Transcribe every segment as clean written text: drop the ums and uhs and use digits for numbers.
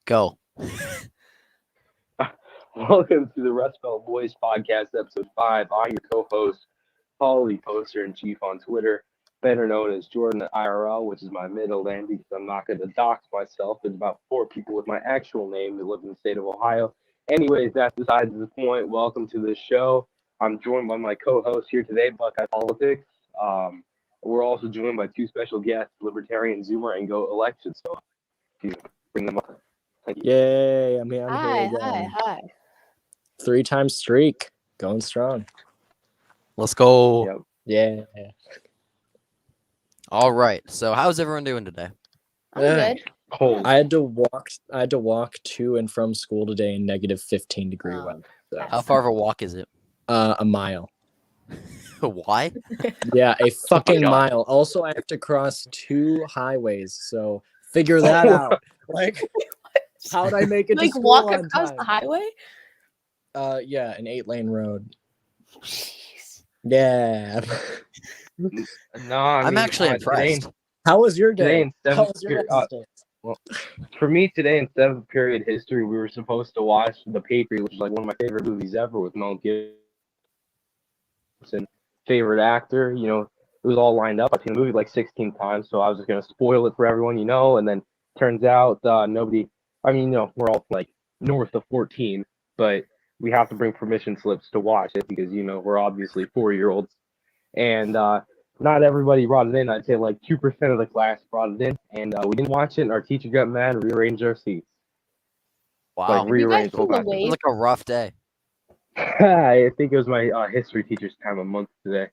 Go. Welcome to the Rust Belt Boys Podcast, Episode 5. I'm your co-host, Paulie Poster-in-Chief on Twitter, better known as Jordan IRL, which is my middle name because I'm not going to dox myself. There's about 4 people with my actual name that live in the state of Ohio. Anyways, that's besides the point. Welcome to the show. I'm joined by my co-host here today, Buckeye Politics. We're also joined by 2 special guests, Libertarian Zoomer and Go Election. So, if you bring them up. Thank you. Yay, I'm here again. Hi. 3-time streak. Going strong. Let's go. Yep. Yeah. All right. So, how's everyone doing today? I'm good. Cold. I had to walk to and from school today in negative 15-degree weather. So. How far of a walk is it? A mile. Why? Yeah, a fucking God. mile. Also, I have to cross 2 highways, so figure that out. Like, how'd I make it to Like school walk on across time? the highway? Yeah, an 8-lane road. Jeez. Yeah. No, I'm actually impressed. How was your Today day? in How seventh was your period, Wednesday? for me, today in 7th period history, we were supposed to watch The Patriot, which is like one of my favorite movies ever with Mel Gibson, favorite actor. You know, it was all lined up. I've seen the movie like 16 times, so I was just gonna spoil it for everyone, and then turns out nobody. I mean, we're all like north of 14, but we have to bring permission slips to watch it because we're obviously 4-year-olds, and not everybody brought it in. I'd say like 2% of the class brought it in, and we didn't watch it. And our teacher got mad and rearranged our seats. Wow. Like rearranged the whole seen The class. It was Wave? like a rough day. I think it was my history teacher's time of month today.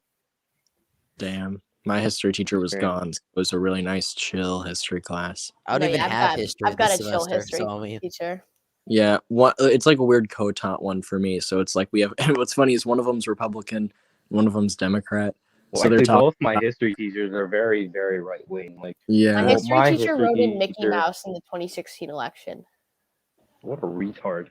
Damn. My history teacher was Damn. gone. So it was a really nice, chill history class. I don't No, even yeah, have history I've got this a chill semester, history so I mean, teacher. Yeah, it's like a weird co-taught one for me. So it's like we have. What's funny is one of them's Republican, one of them's Democrat. Well, So they're actually, talking. both my history teachers are very, very right wing. Like, My Yeah, history my teacher history wrote in Mickey teacher- Mouse in the 2016 election. what a retard!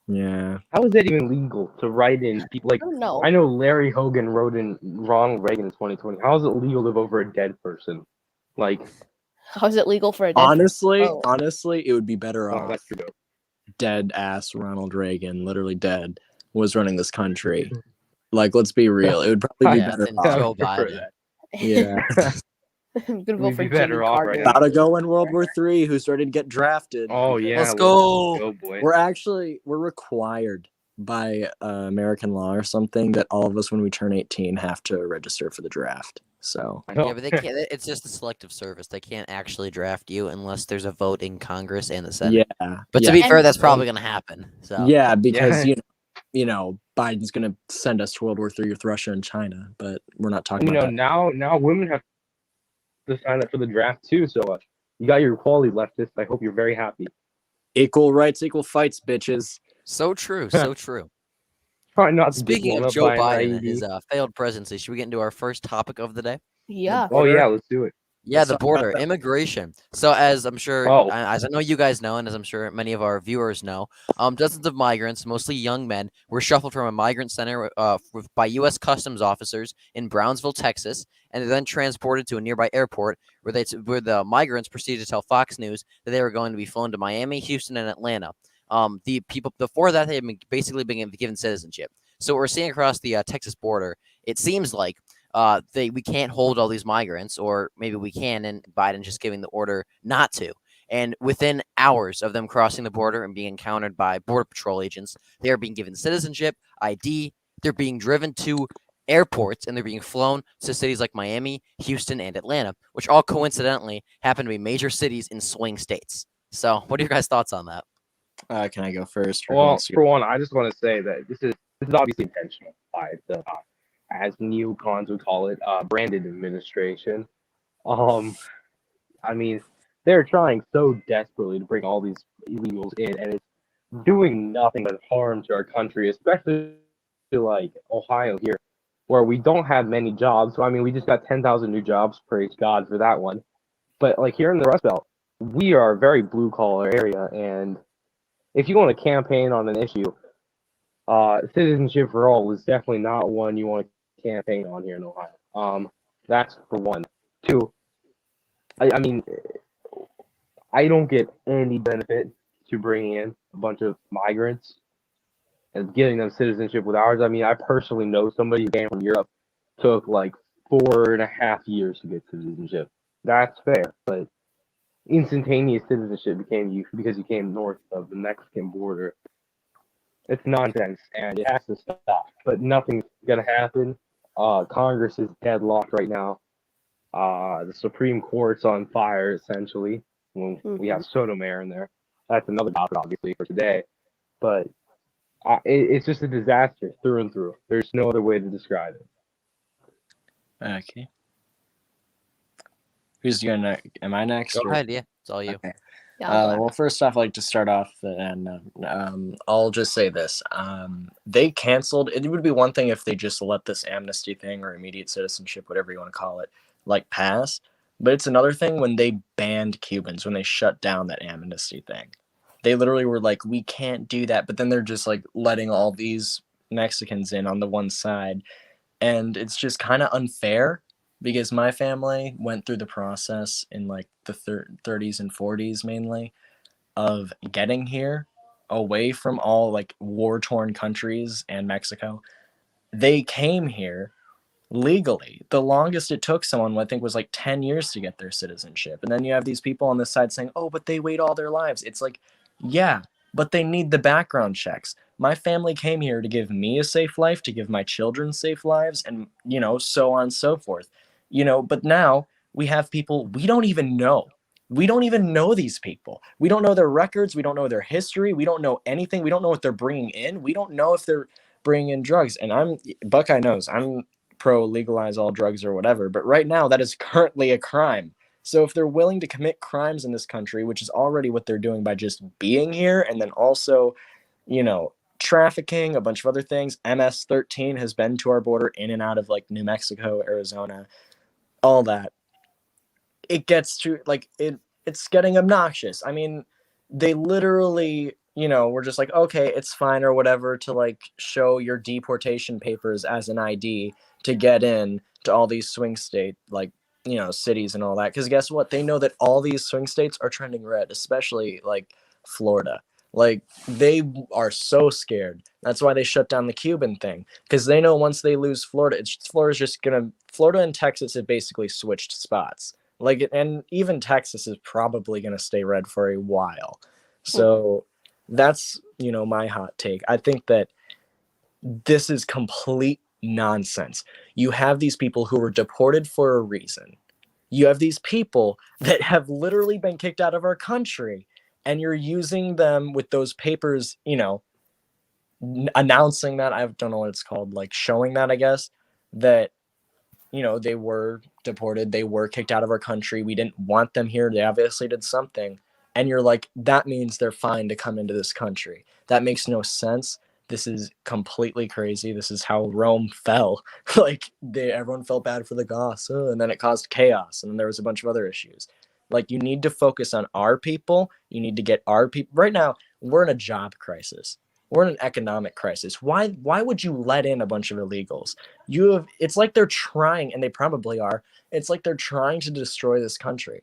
yeah. How is that even legal to write in people? Like, I don't know. I know Larry Hogan wrote in Ronald Reagan in 2020. How is it legal to vote for a dead person? Like, How is it legal for a dead Honestly, Oh. it would be better off. that's true. Dead ass Ronald Reagan, literally dead, was running this country. Like, let's be real. It would probably be Yeah, better and off. Joe prefer Biden. that. Yeah. I'm gonna We'd vote for be better Jimmy off Carter. right now. About to go in World War III. Who's ready to get drafted? Oh yeah, Let's go. go, boy. We're required by American law or something that all of us, when we turn 18, have to register for the draft. So I know. Yeah, but they can't. It's just a selective service. They can't actually draft you unless there's a vote in Congress and the Senate. yeah, But yeah. to be fair, And- that's probably going to happen. So Yeah, because Yeah. Biden's gonna send us to World War III with Russia and China, but we're not talking You about know, that. now women have to sign up for the draft too. So you got your equality leftists. I hope you're very happy. Equal rights, equal fights, bitches. so true, so true. Try not to get Speaking blown of up Joe by an Biden and IED. his failed presidency, should we get into our first topic of the day? Yeah. Oh yeah, let's do it. Yeah, Let's the talk about border, that. immigration. So as I'm sure, Oh. as I know you guys know, and as I'm sure many of our viewers know, dozens of migrants, mostly young men, were shuffled from a migrant center by U.S. Customs officers in Brownsville, Texas, and then transported to a nearby airport where the migrants proceeded to tell Fox News that they were going to be flown to Miami, Houston, and Atlanta. The people before that, they had basically been given citizenship. So what we're seeing across the Texas border, it seems like we can't hold all these migrants, or maybe we can, and Biden's just giving the order not to. And within hours of them crossing the border and being encountered by Border Patrol agents, they are being given citizenship, ID, they're being driven to airports, and they're being flown to cities like Miami, Houston, and Atlanta, which all coincidentally happen to be major cities in swing states. So what are your guys' thoughts on that? Can I go first? Or who Well, wants to go? for one, I just want to say that this is obviously intentional by the as neocons would call it, branded administration. I mean, they're trying so desperately to bring all these illegals in, and it's doing nothing but harm to our country, especially to like Ohio here, where we don't have many jobs. So I mean, we just got 10,000 new jobs. Praise God for that one. But like here in the Rust Belt, we are a very blue collar area, and if you want to campaign on an issue, citizenship for all is definitely not one you want to campaign on here in Ohio. That's for one. Two, I mean, I don't get any benefit to bringing in a bunch of migrants and getting them citizenship with ours. I mean, I personally know somebody who came from Europe, took like 4.5 years to get citizenship. That's fair, but instantaneous citizenship became you because you came north of the Mexican border. It's nonsense, and it has to stop. But nothing's gonna happen. Congress is deadlocked right now. The Supreme Court's on fire, essentially. When we have Sotomayor in there. That's another topic, obviously, for today. But it's just a disaster through and through. There's no other way to describe it. Okay. Who's gonna? Am I next? Go or- ahead, yeah, it's all you. Okay. Yeah, I'll go Well, first off, I'd like to start off, and I'll just say this: they canceled. It would be one thing if they just let this amnesty thing or immediate citizenship, whatever you want to call it, like pass. But it's another thing when they banned Cubans, when they shut down that amnesty thing. They literally were like, "We can't do that," but then they're just like letting all these Mexicans in on the one side, and it's just kind of unfair. Because my family went through the process in like the 30s and 40s mainly of getting here away from all like war-torn countries and Mexico. They came here legally. The longest it took someone, I think, was like 10 years to get their citizenship. And then you have these people on this side saying, oh, but they wait all their lives. It's like, yeah, but they need the background checks. My family came here to give me a safe life, to give my children safe lives, and, you know, so on and so forth. You know, but now we have people we don't even know. We don't even know these people. We don't know their records. We don't know their history. We don't know anything. We don't know what they're bringing in. We don't know if they're bringing in drugs. And Buckeye knows, I'm pro legalize all drugs or whatever, but right now that is currently a crime. So if they're willing to commit crimes in this country, which is already what they're doing by just being here, and then also, you know, trafficking, a bunch of other things. MS-13 has been to our border in and out of like New Mexico, Arizona, all that. It gets to like it's getting obnoxious. I mean, they literally, you know, were just like, okay, it's fine or whatever to like show your deportation papers as an ID to get in to all these swing state, like, you know, cities and all that. Because guess what? They know that all these swing states are trending red, especially like Florida. Like, they are so scared. That's why they shut down the Cuban thing. Because they know once they lose Florida, Florida and Texas have basically switched spots. Like, and even Texas is probably going to stay red for a while. So that's, you know, my hot take. I think that this is complete nonsense. You have these people who were deported for a reason. You have these people that have literally been kicked out of our country, and you're using them with those papers, you know, announcing that, I don't know what it's called, like showing that, I guess, that, you know, they were deported, they were kicked out of our country, we didn't want them here, they obviously did something, and you're like, that means they're fine to come into this country. That makes no sense. This is completely crazy. This is how Rome fell. Like, everyone felt bad for the Goths, and then it caused chaos, and then there was a bunch of other issues. Like, you need to focus on our people. You need to get our people. Right now, we're in a job crisis. We're in an economic crisis. Why would you let in a bunch of illegals? It's like they're trying, and they probably are. It's like they're trying to destroy this country.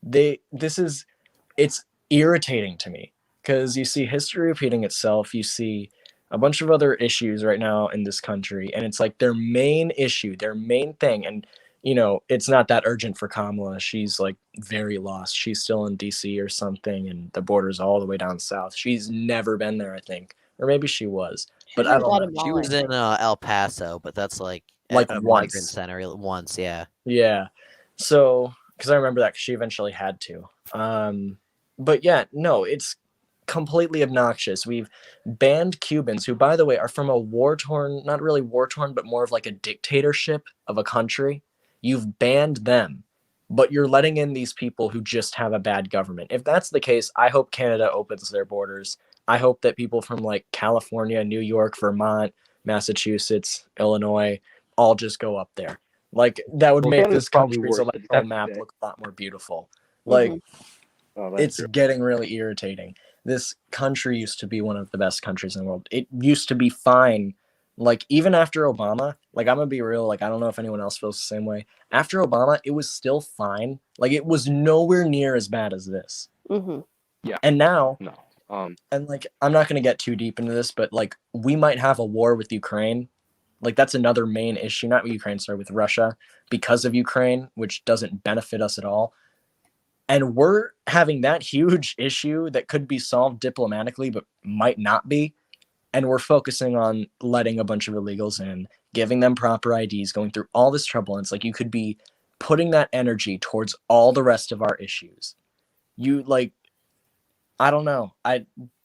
It's irritating to me because you see history repeating itself. You see a bunch of other issues right now in this country, and it's like their main issue, their main thing. And, you know, it's not that urgent for Kamala. She's like very lost. She's still in DC or something, and the border's all the way down south. She's never been there, I think, or maybe she was, but I don't know. She was in El Paso, but that's like Like at a once. migrant center once, yeah. Yeah. So, because I remember that 'cause she eventually had to. But yeah, no, it's completely obnoxious. We've banned Cubans, who, by the way, are from a war-torn, not really war-torn, but more of like a dictatorship of a country. You've banned them, but you're letting in these people who just have a bad government. If that's the case, I hope Canada opens their borders. I hope that people from like California, New York, Vermont, Massachusetts, Illinois, all just go up there. Like, that would make this country's electoral map look a lot more beautiful. Like, it's getting really irritating. This country used to be one of the best countries in the world. It used to be fine. Like, even after Obama, Like, I'm gonna be real. Like, I don't know if anyone else feels the same way. After Obama, it was still fine. Like, it was nowhere near as bad as this. Mm-hmm. And now, No. and like, I'm not gonna get too deep into this, but like, we might have a war with Ukraine. Like, that's another main issue. Not with Ukraine, sorry, with Russia, because of Ukraine, which doesn't benefit us at all. And we're having that huge issue that could be solved diplomatically, but might not be. And we're focusing on letting a bunch of illegals in, giving them proper IDs, going through all this trouble. And it's like you could be putting that energy towards all the rest of our issues. You like, I don't know.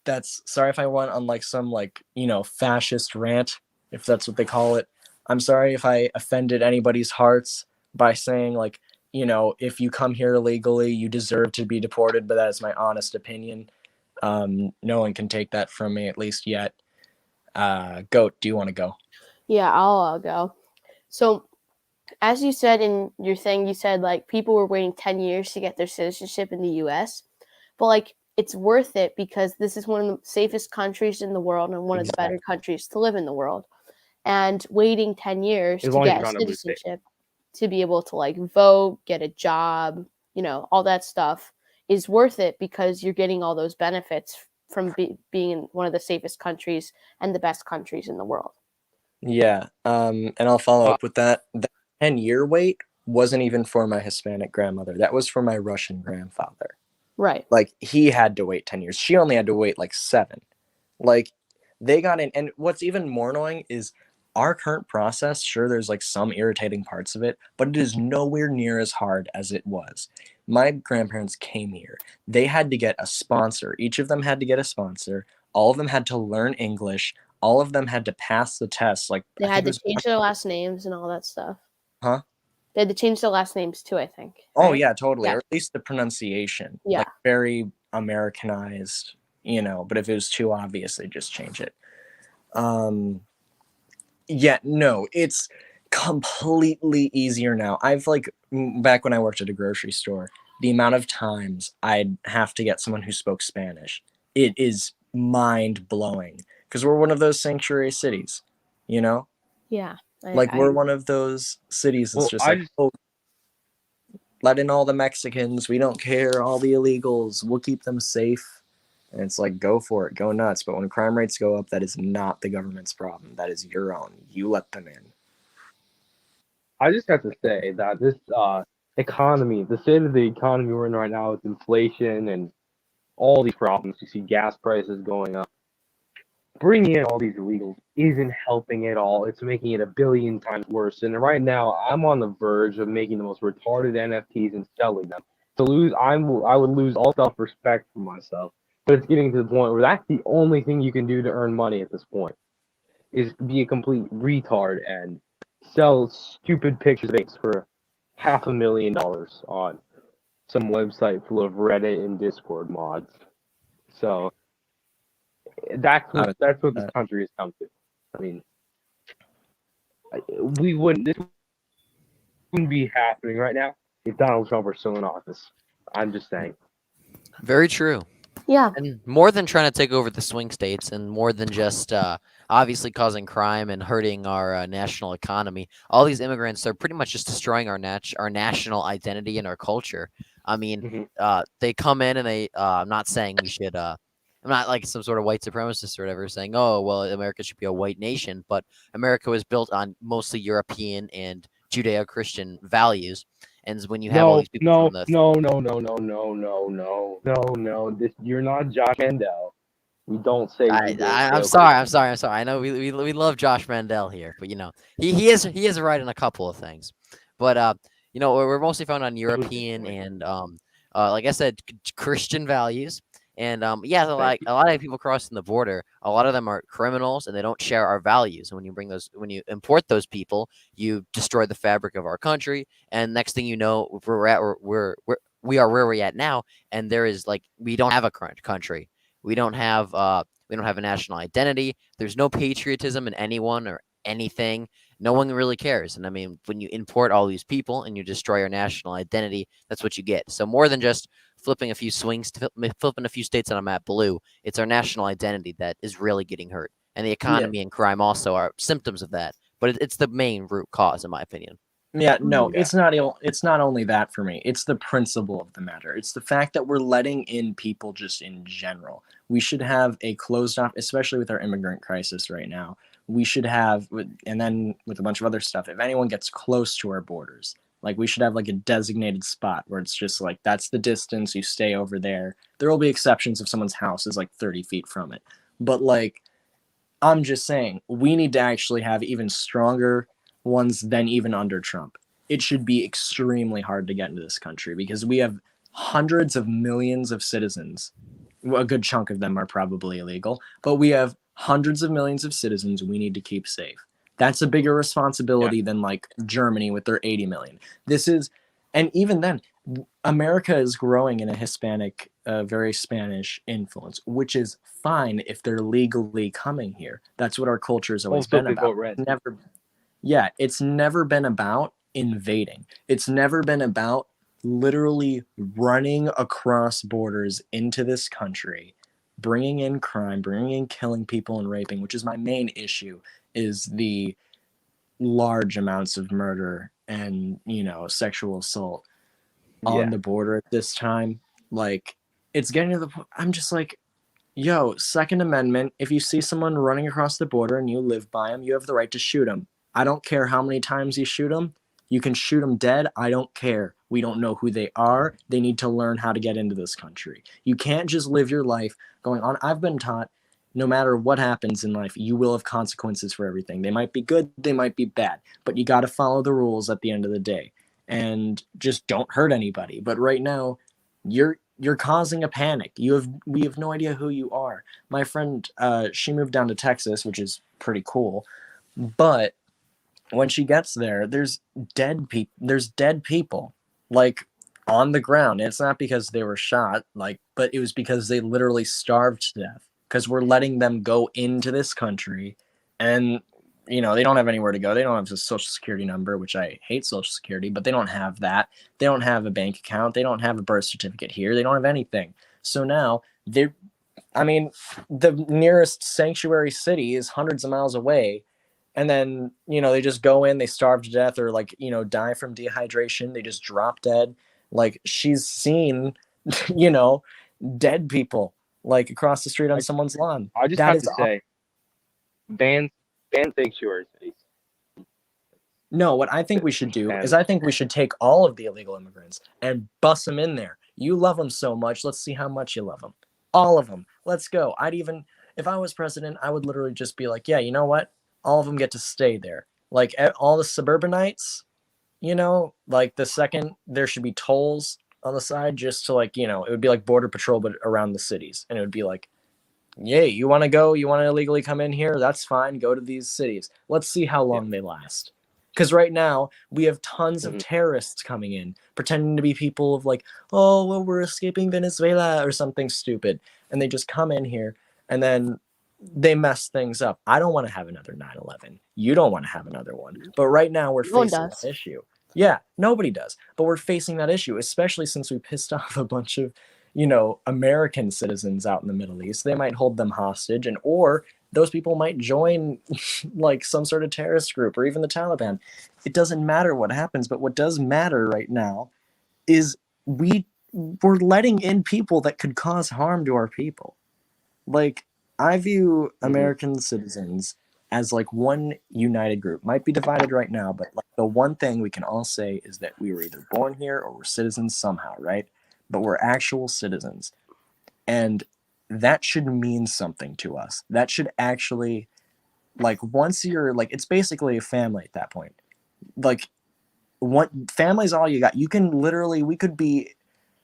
That's sorry if I went on like some like, fascist rant, if that's what they call it. I'm sorry if I offended anybody's hearts by saying like, if you come here illegally, you deserve to be deported, but that is my honest opinion. No one can take that from me, at least yet. Goat, do you want to go? Yeah, I'll go. So, as you said in your thing, you said like people were waiting 10 years to get their citizenship in the U.S. But like it's worth it because this is one of the safest countries in the world and one of the better countries to live in the world. And waiting 10 years As to long as get you're a on a blue state. citizenship, to be able to like vote, get a job, all that stuff is worth it because you're getting all those benefits from being in one of the safest countries and the best countries in the world. Yeah, and I'll follow up with that. That 10-year wait wasn't even for my Hispanic grandmother. That was for my Russian grandfather. Right. Like, he had to wait 10 years. She only had to wait like 7. Like, they got in. And what's even more annoying is our current process. Sure, there's like some irritating parts of it, but it is nowhere near as hard as it was. My grandparents came here. They had to get a sponsor. Each of them had to get a sponsor. All of them had to learn English. All of them had to pass the test. Like, They I had think to change their last names and all that stuff. Huh? They had to change their last names too, I think. Oh, right? yeah, totally. Yeah. Or at least the pronunciation. Yeah. Like, very Americanized, but if it was too obvious, they just change it. Yeah, no, it's completely easier now. I've like, back when I worked at a grocery store, the amount of times I'd have to get someone who spoke Spanish, it is mind blowing because we're one of those sanctuary cities, Yeah. like we're one of those cities that's just like, oh, let in all the Mexicans. We don't care. All the illegals. We'll keep them safe. And it's like, go for it. Go nuts. But when crime rates go up, that is not the government's problem. That is your own. You let them in. I just have to say that this economy, the state of the economy we're in right now with inflation and all these problems, you see gas prices going up. Bringing in all these illegals isn't helping at all. It's making it a billion times worse. And right now, I'm on the verge of making the most retarded NFTs and selling them. To lose, I would lose all self-respect for myself. But it's getting to the point where that's the only thing you can do to earn money at this point, is be a complete retard and sell stupid pictures for $500,000 on some website full of Reddit and Discord mods. So that's what this country has come to. I mean, this wouldn't be happening right now if Donald Trump were still in office. I'm just saying. Very true. Yeah. And more than trying to take over the swing states and more than just obviously causing crime and hurting our national economy, all these immigrants are pretty much just destroying our national identity and our culture. I mean, they come in and they, I'm not saying we should, I'm not like some sort of white supremacist or whatever saying, oh, well, America should be a white nation, but America was built on mostly European and Judeo-Christian values. And when you have all these people No, you're not Josh Mandel. We don't say. I'm sorry. I know we love Josh Mandel here, but he is right in a couple of things. But we're mostly found on European and like I said, Christian values. And a lot of people crossing the border, a lot of them are criminals and they don't share our values. And when you import those people, you destroy the fabric of our country. And next thing you know, we are where we're at now. And there is we don't have a country. We don't have a national identity. There's no patriotism in anyone or anything. No one really cares. And I mean, when you import all these people and you destroy our national identity, that's what you get. So more than just flipping a few flipping a few states on a map blue, it's our national identity that is really getting hurt. And the economy and crime also are symptoms of that. but it's the main root cause, in my opinion. Yeah, no, Yeah. it's not only that for me. It's the principle of the matter. It's the fact that we're letting in people just in general. We should have a closed off, especially with our immigrant crisis right now. We should have, and then with a bunch of other stuff, if anyone gets close to our borders, like we should have like a designated spot where it's just like, that's the distance, you stay over there. There will be exceptions if someone's house is like 30 feet from it. But like, I'm just saying, we need to actually have even stronger ones than even under Trump. It should be extremely hard to get into this country because we have hundreds of millions of citizens. A good chunk of them are probably illegal, but we have hundreds of millions of citizens we need to keep safe. That's a bigger responsibility than like Germany with their 80 million. This is, and even then, America is growing in a Hispanic, very Spanish influence, which is fine if they're legally coming here. That's what our culture has always Also, been they about. vote red. It's never been about invading. It's never been about literally running across borders into this country, bringing in crime, bringing in killing people and raping, which is my main issue, is the large amounts of murder and, sexual assault on the border at this time. Like, it's getting to the point, I'm just like, yo, Second Amendment, if you see someone running across the border and you live by them, you have the right to shoot them. I don't care how many times you shoot them. You can shoot them dead. I don't care. We don't know who they are. They need to learn how to get into this country. You can't just live your life going on. I've been taught no matter what happens in life, you will have consequences for everything. They might be good, they might be bad, but you got to follow the rules at the end of the day and just don't hurt anybody. But right now, you're causing a panic. We have no idea who you are. My friend, she moved down to Texas, which is pretty cool, but when she gets there, there's dead people like on the ground. It's not because they were shot, but it was because they literally starved to death because we're letting them go into this country, and they don't have anywhere to go. They don't have a social security number, which I hate social security, but they don't have that. They don't have a bank account. They don't have a birth certificate here. They don't have anything. So now the nearest sanctuary city is hundreds of miles away. And then, they just go in, they starve to death or die from dehydration. They just drop dead. Like, she's seen, dead people across the street on someone's lawn. I just have to say, ban sanctuary cities. No, what I think we should do is I think we should take all of the illegal immigrants and bust them in there. You love them so much. Let's see how much you love them. All of them. Let's go. If I was president, I would literally just be like, yeah, you know what? All of them get to stay there. Like all the suburbanites, the second there should be tolls on the side just to it would be like border patrol, but around the cities. And it would be like, yay, you want to go? You want to illegally come in here? That's fine. Go to these cities. Let's see how long they last. Because right now we have tons of terrorists coming in, pretending to be people of oh, well, we're escaping Venezuela or something stupid. And they just come in here and then they mess things up. I don't want to have another 9/11. You don't want to have another one. But right now we're facing that issue. Yeah, nobody does. But we're facing that issue, especially since we pissed off a bunch of, American citizens out in the Middle East. They might hold them hostage, or those people might join some sort of terrorist group or even the Taliban. It doesn't matter what happens, but what does matter right now is we're letting in people that could cause harm to our people. I view American citizens as one united group. Might be divided right now, but the one thing we can all say is that we were either born here or we're citizens somehow, right? But we're actual citizens. And that should mean something to us. That should actually, once you're, it's basically a family at that point. Family's all you got. You can literally, we could be,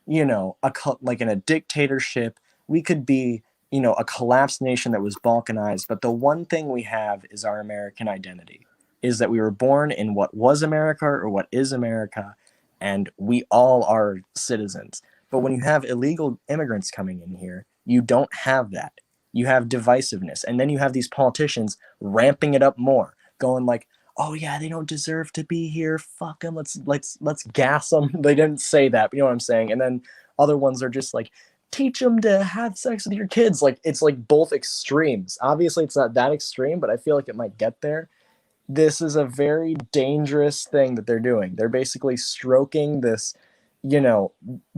in a dictatorship. We could be, a collapsed nation that was balkanized. But the one thing we have is our American identity, is that we were born in what was America or what is America, and we all are citizens. But when you have illegal immigrants coming in here, you don't have that. You have divisiveness. And then you have these politicians ramping it up more, going oh yeah, they don't deserve to be here. Fuck them. Let's gas them. They didn't say that, but you know what I'm saying? And then other ones are just teach them to have sex with your kids. It's both extremes. Obviously it's not that extreme, but I feel like it might get there. this is a very dangerous thing that they're doing. They're basically stroking this,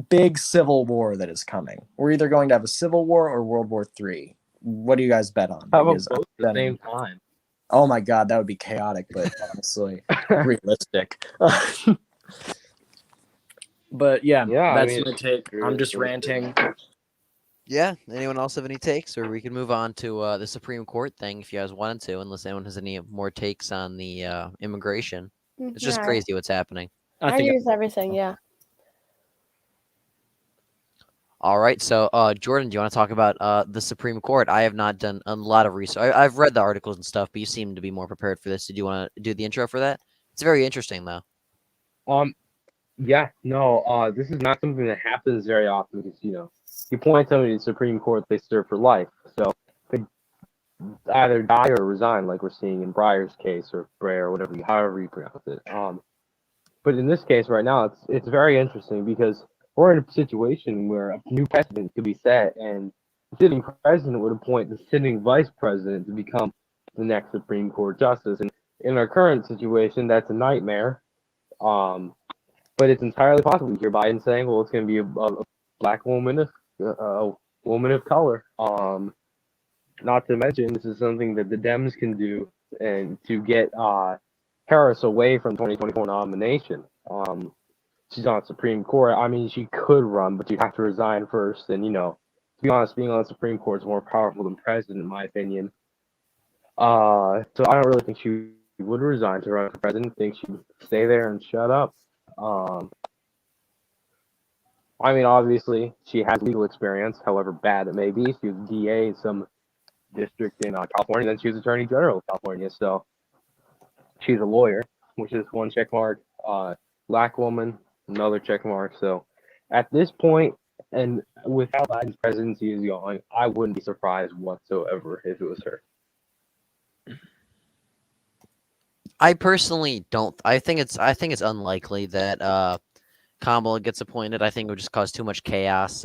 big civil war that is coming. We're either going to have a civil war or World War III. What do you guys bet on? How about Because both at the same time? oh my God, that would be chaotic, but honestly realistic. But yeah, that's my take. I'm just ranting. Yeah. Anyone else have any takes, or we can move on to the Supreme Court thing if you guys wanted to, unless anyone has any more takes on the immigration. It's just crazy what's happening. I agree with everything. Yeah. All right, so Jordan, do you want to talk about the Supreme Court? I have not done a lot of research. I've read the articles and stuff, but you seem to be more prepared for this. Did you want to do the intro for that? It's very interesting, though. Yeah, no, this is not something that happens very often because, you point somebody to the Supreme Court, they serve for life. So they either die or resign, like we're seeing in Breyer's case or Breyer, whatever, however you pronounce it. But in this case right now, it's very interesting because we're in a situation where a new precedent could be set, and the sitting president would appoint the sitting vice president to become the next Supreme Court justice. And in our current situation, that's a nightmare. But it's entirely possible. You hear Biden saying, "Well, it's going to be a black woman, a woman of color." Not to mention, this is something that the Dems can do, and to get Harris away from 2024 nomination. She's on the Supreme Court. I mean, she could run, but you have to resign first. And to be honest, being on the Supreme Court is more powerful than president, in my opinion. So I don't really think she would resign to run for president. I think she would stay there and shut up. I mean, obviously, she has legal experience, however bad it may be. She was DA in some district in California, then she was Attorney General of California. So she's a lawyer, which is one check mark. Black woman, another check mark. So at this point, and with how Biden's presidency is going, I wouldn't be surprised whatsoever if it was her. I personally don't. I think it's unlikely that Kamala gets appointed. I think it would just cause too much chaos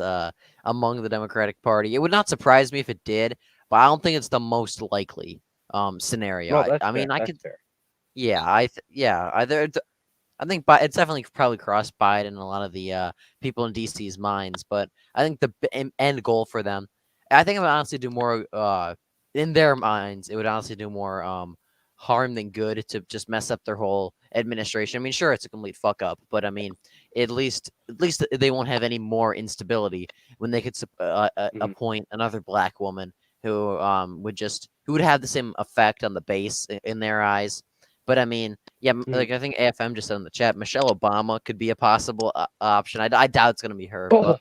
among the Democratic Party. It would not surprise me if it did, but I don't think it's the most likely scenario. No, that's I mean, fair. I That's could. fair. Yeah, I think it's definitely probably crossed Biden and a lot of the people in DC's minds, but I think the end goal for them, I think it would honestly do more in their minds. It would honestly do more harm than good to just mess up their whole administration. I mean, sure, it's a complete fuck up, but I mean, at least they won't have any more instability when they could appoint another black woman who would have the same effect on the base in their eyes. But I mean, yeah, like I think AFM just said in the chat, Michelle Obama could be a possible option. I doubt it's gonna be her, but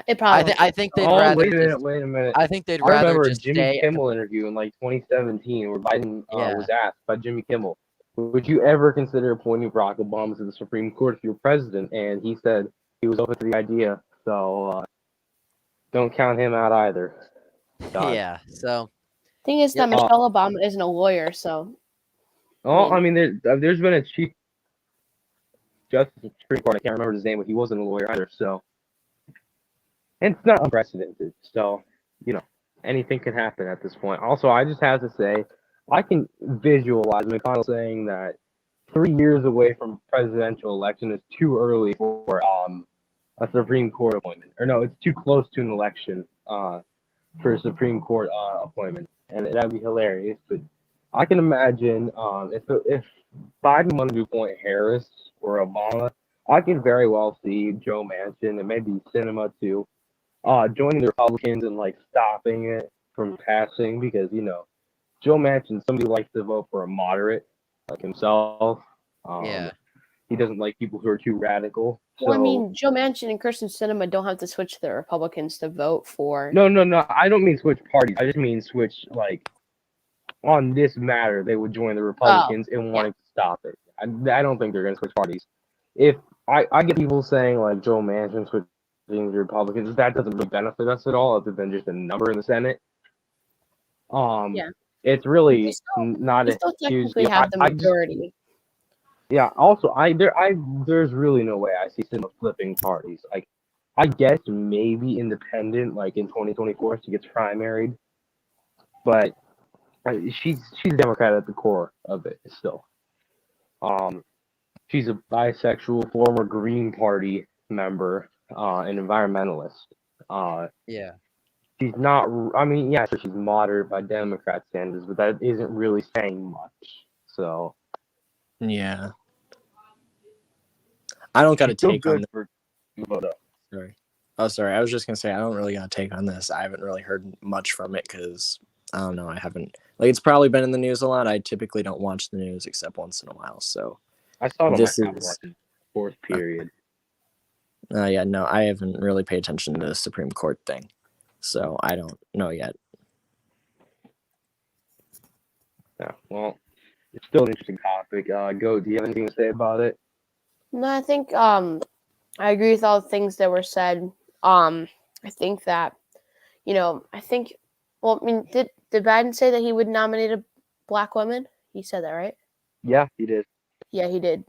It probably. I think they'd rather. Wait a minute. I think they'd I rather remember a just Jimmy stay. Kimmel interview in like 2017 where Biden Yeah. was asked by Jimmy Kimmel, "Would you ever consider appointing Barack Obama to the Supreme Court if you were president?" And he said he was open to the idea. So don't count him out either. God. Yeah. So Thing is that Michelle Obama isn't a lawyer, so. I mean, there's been a chief justice of the Supreme Court. I can't remember his name, but he wasn't a lawyer either. So, and it's not unprecedented. So, anything can happen at this point. Also, I just have to say, I can visualize McConnell saying that 3 years away from presidential election is too early for a Supreme Court appointment. Or no, it's too close to an election for a Supreme Court appointment, and that'd be hilarious. But I can imagine if Biden wanted to appoint Harris or Obama, I could very well see Joe Manchin and maybe Sinema too joining the Republicans and like stopping it from passing because Joe Manchin, somebody likes to vote for a moderate like himself. yeah. He doesn't like people who are too radical. Well, I mean, Joe Manchin and Kirsten Sinema don't have to switch the Republicans to vote for. No. I don't mean switch parties. I just mean switch like on this matter. They would join the Republicans and wanting to stop it. I don't think they're going to switch parties. If I get people saying like Joe Manchin switching the Republicans, that doesn't really benefit us at all, other than just a number in the Senate. It's really not a huge deal. Have the majority. Yeah. Also, there's really no way I see Sinema flipping parties. Like, I guess maybe independent, like in 2024, she gets primaried, but She's a Democrat at the core of it still. She's a bisexual, former Green Party member, an environmentalist. Yeah. She's not. I mean, yeah, sure, she's moderate by Democrat standards, but that isn't really saying much. So Yeah. I don't got a she's still take on good this. for Voto. Sorry. Oh, sorry. I was just gonna say I don't really got a take on this. I haven't really heard much from it because I don't know. I haven't like it's probably been in the news a lot. I typically don't watch the news except once in a while. So I saw it on this my Apple is Watch, fourth period. yeah, no, I haven't really paid attention to the Supreme Court thing, so I don't know yet. Yeah, well, it's still an interesting topic. Go. Do you have anything to say about it? No, I think I agree with all the things that were said. I think that well, I mean, did Biden say that he would nominate a black woman? He said that, right? Yeah, he did. Yeah, he did.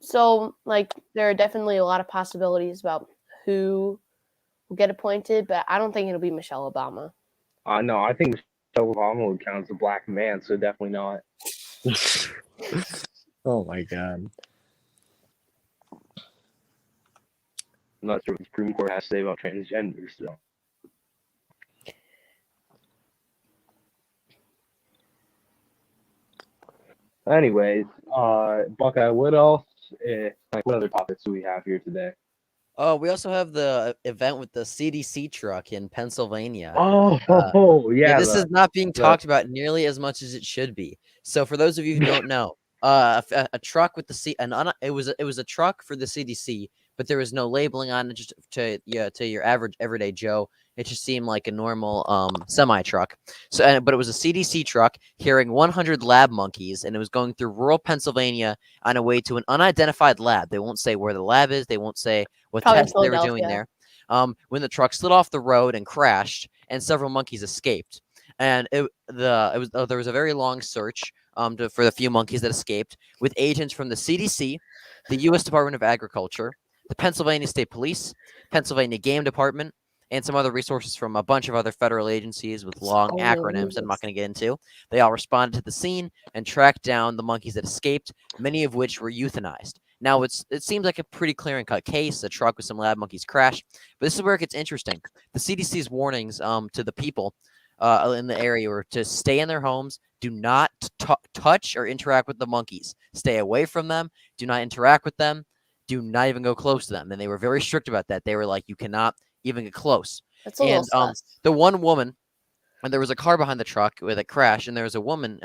So, like, there are definitely a lot of possibilities about who will get appointed, but I don't think it'll be Michelle Obama. No, I think Michelle Obama would count as a black man, so definitely not. Oh my god. I'm not sure what the Supreme Court has to say about transgender. So, anyways, Buckeye, what else? What other topics do we have here today? Oh, we also have the event with the CDC truck in Pennsylvania. Oh, yeah. This is not being talked about nearly as much as it should be. So, for those of you who don't know, a truck with it was a truck for the CDC, but there was no labeling on it. Just to your average everyday Joe, it just seemed like a normal semi truck. So, but it was a CDC truck carrying 100 lab monkeys, and it was going through rural Pennsylvania on a way to an unidentified lab. They won't say where the lab is. They won't say what Probably tests they were doing there. When the truck slid off the road and crashed, and several monkeys escaped. And there was a very long search for the few monkeys that escaped, with agents from the CDC, the U.S. Department of Agriculture, the Pennsylvania State Police, Pennsylvania Game Department, and some other resources from a bunch of other federal agencies with long acronyms I'm not going to get into. They all responded to the scene and tracked down the monkeys that escaped, many of which were euthanized. Now, it seems like a pretty clear and cut case. A truck with some lab monkeys crashed. But this is where it gets interesting. The CDC's warnings to the people in the area were to stay in their homes, do not touch or interact with the monkeys. Stay away from them. Do not interact with them. Do not even go close to them. And they were very strict about that. They were like, you cannot even get close. That's a little sus. The one woman, and there was a car behind the truck with a crash, and there was a woman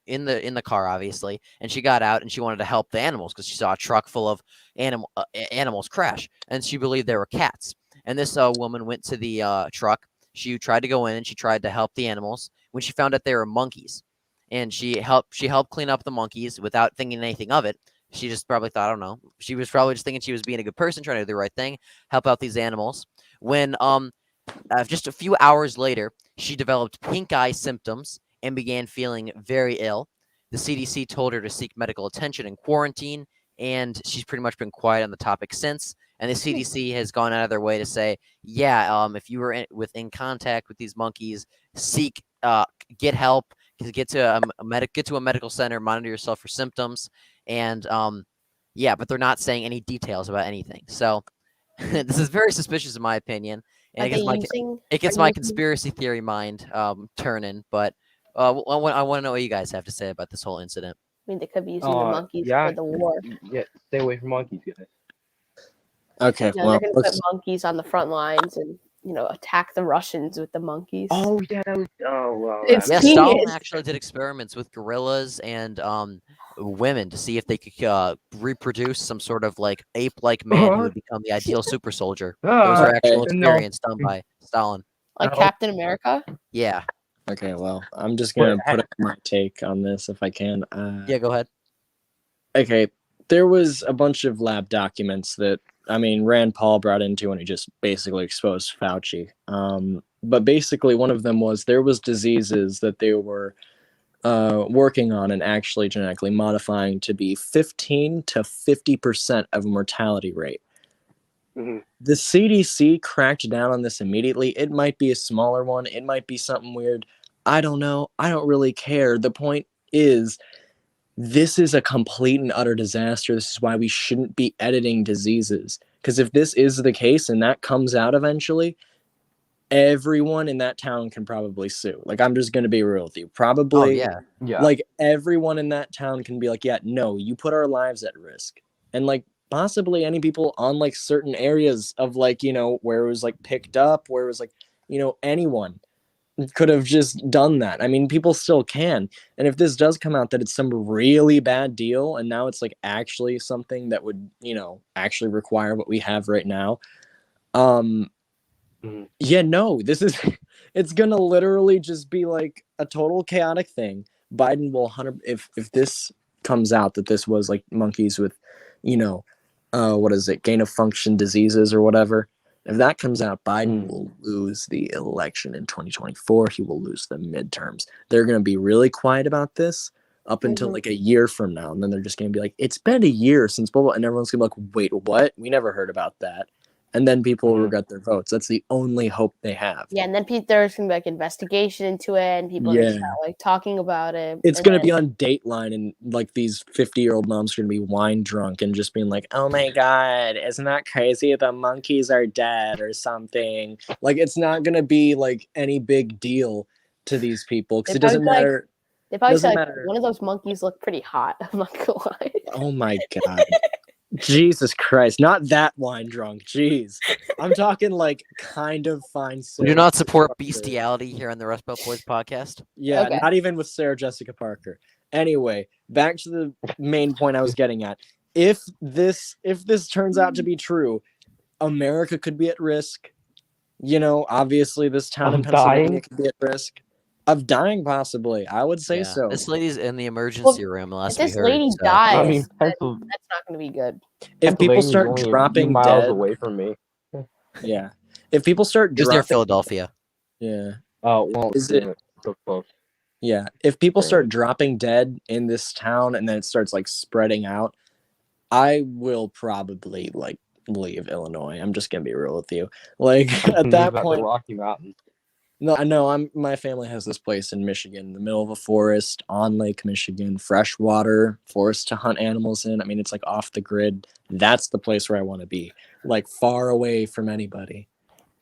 in the car, obviously, and she got out and she wanted to help the animals because she saw a truck full of animals crash, and she believed there were cats. And this woman went to the truck. She tried to go in and she tried to help the animals when she found out they were monkeys, and she helped clean up the monkeys without thinking anything of it. She just probably thought, I don't know. She was probably just thinking she was being a good person, trying to do the right thing, help out these animals. When just a few hours later, she developed pink eye symptoms and began feeling very ill. The CDC told her to seek medical attention and quarantine, and she's pretty much been quiet on the topic since. And the CDC has gone out of their way to say, yeah, if you were in contact with these monkeys, get help, get to a medical center, monitor yourself for symptoms, and yeah, but they're not saying any details about anything. So this is very suspicious in my opinion. And it gets my conspiracy theory mind turning. But I want to know what you guys have to say about this whole incident. I mean, they could be using the monkeys for the war. Yeah, stay away from monkeys, guys. Okay, they're going to put monkeys on the front lines and attack the Russians with the monkeys. Oh yeah, that was It's yeah. genius. Stalin actually did experiments with gorillas and women to see if they could reproduce some sort of like ape-like man who would become the ideal super soldier. Those are actual experiments done by Stalin. Like Captain America? Yeah. Okay, well, I'm just gonna put up my take on this if I can. Yeah, go ahead. Okay, there was a bunch of lab documents that Rand Paul brought into when he just basically exposed Fauci. But basically, one of them was there was diseases that they were working on and actually genetically modifying to be 15 to 50% of mortality rate. Mm-hmm. The CDC cracked down on this immediately. It might be a smaller one. It might be something weird. I don't know. I don't really care. The point is, this is a complete and utter disaster. This is why we shouldn't be editing diseases. Because if this is the case and that comes out eventually, everyone in that town can probably sue. Like, I'm just going to be real with you. Oh Probably, yeah. Yeah. like, everyone in that town can be like, yeah, no, you put our lives at risk. And, like, possibly any people on, like, certain areas of, like, you know, where it was, like, picked up, where it was, like, you know, anyone could have just done that. I mean, people still can. And if this does come out that it's some really bad deal and now it's like actually something that would, you know, actually require what we have right now. Yeah, no, this is it's going to literally just be like a total chaotic thing. Biden will 100 if this comes out that this was like monkeys with, you know, what is it, gain of function diseases or whatever. If that comes out, Biden will lose the election in 2024. He will lose the midterms. They're going to be really quiet about this up until like a year from now. And then they're just going to be like, it's been a year since blah, blah. And everyone's going to be like, wait, what? We never heard about that. And then people will regret their votes. That's the only hope they have. Yeah, and then there's gonna be like investigation into it, and people are gonna start like talking about it. It's and going to then- be on Dateline, and like these 50-year-old moms are going to be wine drunk and just being like, oh my God, isn't that crazy? The monkeys are dead or something. Like, it's not going to be like any big deal to these people because They it doesn't probably be like- matter. They probably Doesn't said like, matter. one of those monkeys looked pretty hot. I'm not gonna lie. Oh my God. Jesus Christ. Not that wine drunk. Jeez. I'm talking like kind of fine. We do not support Parker. bestiality here on the Rust Belt Boys podcast. Yeah, Okay. not even with Sarah Jessica Parker. Anyway, back to the main point I was getting at. If this turns out to be true, America could be at risk. You know, obviously this town in Of Pennsylvania dying? could be at risk of dying, possibly. I would say Yeah. so. This lady's in the emergency room If last we this heard. lady so- dies, I mean, then that's not gonna be good. If people Pennsylvania's start only a few dropping miles dead, away from me. yeah. If people start Just near dropping, Philadelphia. yeah, Oh, well, Is it- so close? yeah. If people Very start much. dropping dead in this town and then it starts like spreading out, I will probably like leave Illinois. I'm just gonna be real with you. Like at that About the point, Rocky Mountains. no, I know. My family has this place in Michigan, in the middle of a forest on Lake Michigan, fresh water, forest to hunt animals in. I mean, it's like off the grid. That's the place where I want to be, like far away from anybody.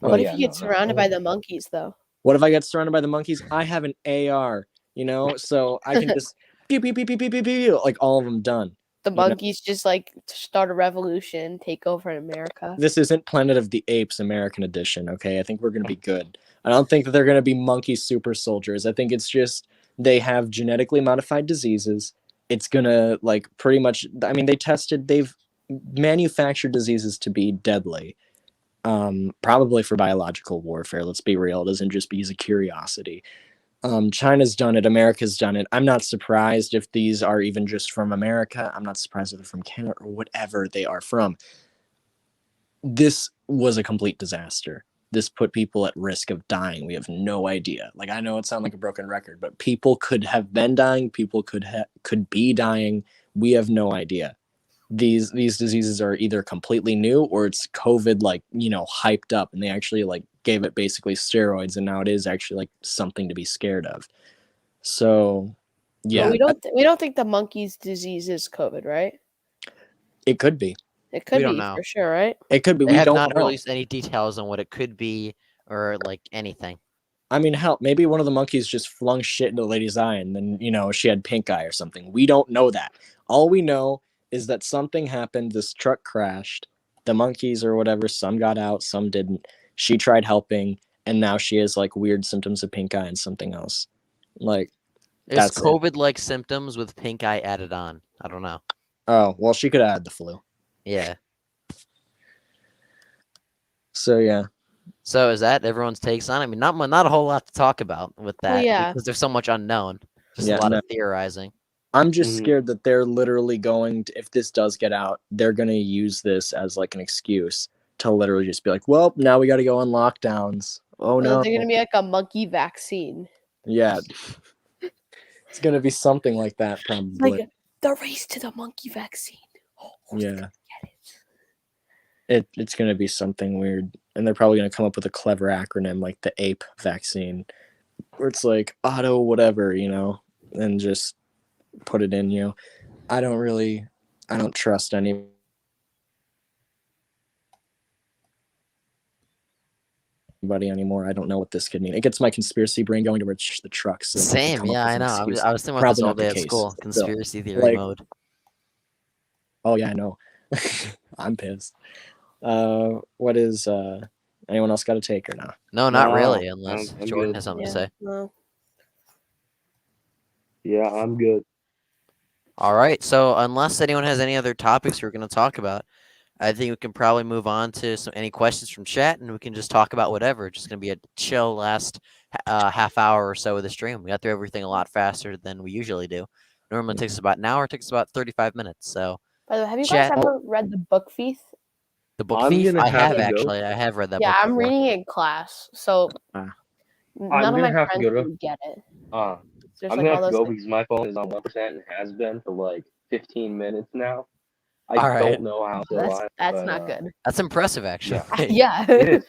Oh, What yeah, if you get surrounded by the monkeys though? What if I get surrounded by the monkeys? I have an AR, you know, so I can just pew pew pew pew pew pew pew, like all of them done. The You know. monkeys just like start a revolution, take over America. This isn't Planet of the Apes American edition, okay? I think we're going to be good. I don't think that they're going to be monkey super soldiers. I think it's just they have genetically modified diseases. It's going to like pretty much, I mean, they've manufactured diseases to be deadly. Probably for biological warfare. Let's be real. It doesn't just because of curiosity. China's done it. America's done it. I'm not surprised if these are even just from America. I'm not surprised if they're from Canada or whatever they are from. This was a complete disaster. This put people at risk of dying. We have no idea. Like, I know it sounds like a broken record, but people could have been dying. People could be dying. We have no idea. These diseases are either completely new or it's COVID, like, you know, hyped up, and they actually like gave it basically steroids, and now it is actually like something to be scared of. So, yeah, But we don't think the monkey's disease is COVID, right? it could be. It could We don't be know. for sure, right? It could be. They We have don't not know. released any details on what it could be or like anything. I mean, hell, maybe one of the monkeys just flung shit into the lady's eye and then, you know, she had pink eye or something. We don't know that. All we know is that something happened. This truck crashed. The monkeys or whatever, some got out, some didn't. She tried helping, and now she has like weird symptoms of pink eye and something else. Like, It's that's it. COVID-like symptoms with pink eye added on. I don't know. Oh, well, she could have had the flu. Yeah. So, yeah. So is that everyone's takes on it? I mean, not a whole lot to talk about with that Well, yeah. because there's so much unknown. Just Yeah, a lot no. of theorizing. I'm just Mhm. scared that they're literally going to, if this does get out, they're going to use this as like an excuse to literally just be like, well, now we got to go on lockdowns. Oh, Or no. they're gonna be like a monkey vaccine. Yeah. It's going to be something like that, probably. Like the race to the monkey vaccine. Oh, Yeah. get it. It's going to be something weird. And they're probably going to come up with a clever acronym like the ape vaccine. where it's like auto whatever, and just put it in, I don't trust anybody anymore. I don't know what this could mean. It gets my conspiracy brain going to where the trucks and to Same. come up Yeah, with I an know. excuse. I was thinking about this Probably all not the day at case. school. Still, Conspiracy theory like, mode. oh yeah, I know. I'm pissed. What is anyone else got a take or not? No, not really, No, unless I'm Jordan good. has something to Yeah. say. No. Yeah, I'm good. All right. So unless anyone has any other topics we're going to talk about, I think we can probably move on to any questions from chat, and we can just talk about whatever. It's just going to be a chill last half hour or so of the stream. We got through everything a lot faster than we usually do. Normally it takes us about an hour. It takes about 35 minutes. So By the way, have you guys chat, ever read the book Thief? the book I'm Thief. gonna I have have to go. actually. I have read that Yeah, book I'm before. reading it in class, so Ah. none of gonna my have to friends go to- really get it. There's I'm like gonna all have to those. go Like, because my phone is on 1% and has been for like 15 minutes now. I All right. don't know how to that's alive, that's but, not good. That's impressive, actually. Yeah. It is.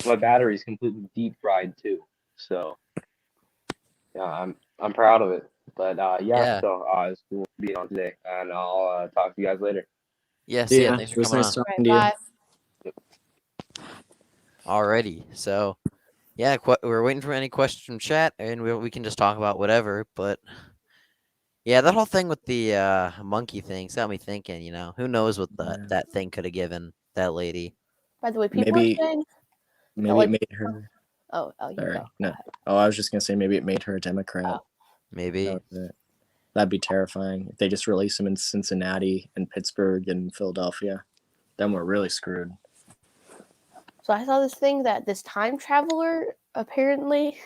My battery's completely deep fried too. So yeah, I'm proud of it. But Yeah. so it's cool being on today, and I'll talk to you guys later. Yeah. See ya. Yeah, Thanks it for was coming nice on. talking to you. Bye. Alrighty. So, yeah, we're waiting for any questions from chat, and we can just talk about whatever. But yeah, that whole thing with the monkey thing's got me thinking. Who knows what that thing could have given that lady? By the way, people are Maybe saying. maybe like- it made her. Oh, you Sorry, go. no. Oh, I was just gonna say maybe it made her a Democrat. Oh. Maybe. That'd be terrifying if they just release them in Cincinnati and Pittsburgh and Philadelphia. Then we're really screwed. So I saw this thing that this time traveler apparently,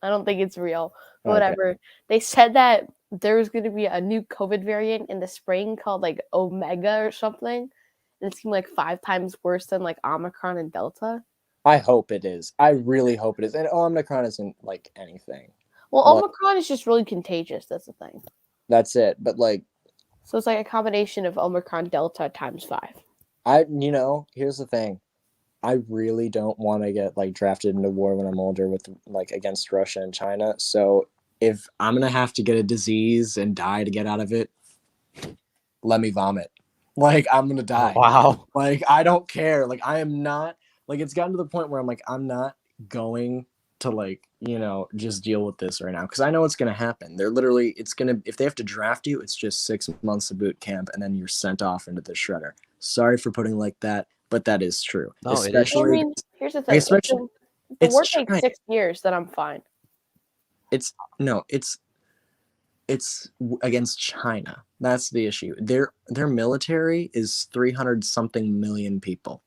I don't think it's real, but Okay. whatever. They said that there was going to be a new COVID variant in the spring called like Omega or something, and it seemed like 5 times worse than like Omicron and Delta. I hope it is. I really hope it is. And Omicron isn't like anything. Well, Like- Omicron is just really contagious. That's the thing. That's it. But like, So it's like a combination of Omicron Delta times 5. here's the thing. I really don't want to get like drafted into war when I'm older with like against Russia and China. So if I'm gonna have to get a disease and die to get out of it, let me vomit. Like I'm gonna die. Wow. Like I don't care. Like I am not. Like it's gotten to the point where I'm like I'm not going to like just deal with this right now because I know it's gonna happen. They're literally if they have to draft you, it's just 6 months of boot camp and then you're sent off into the shredder. Sorry for putting like that, but that is true. No, it is Especially, Well, I mean, here's the thing. If especially- the it's war takes China. 6 years, then I'm fine. It's against China. That's the issue. Their military is 300 something million people.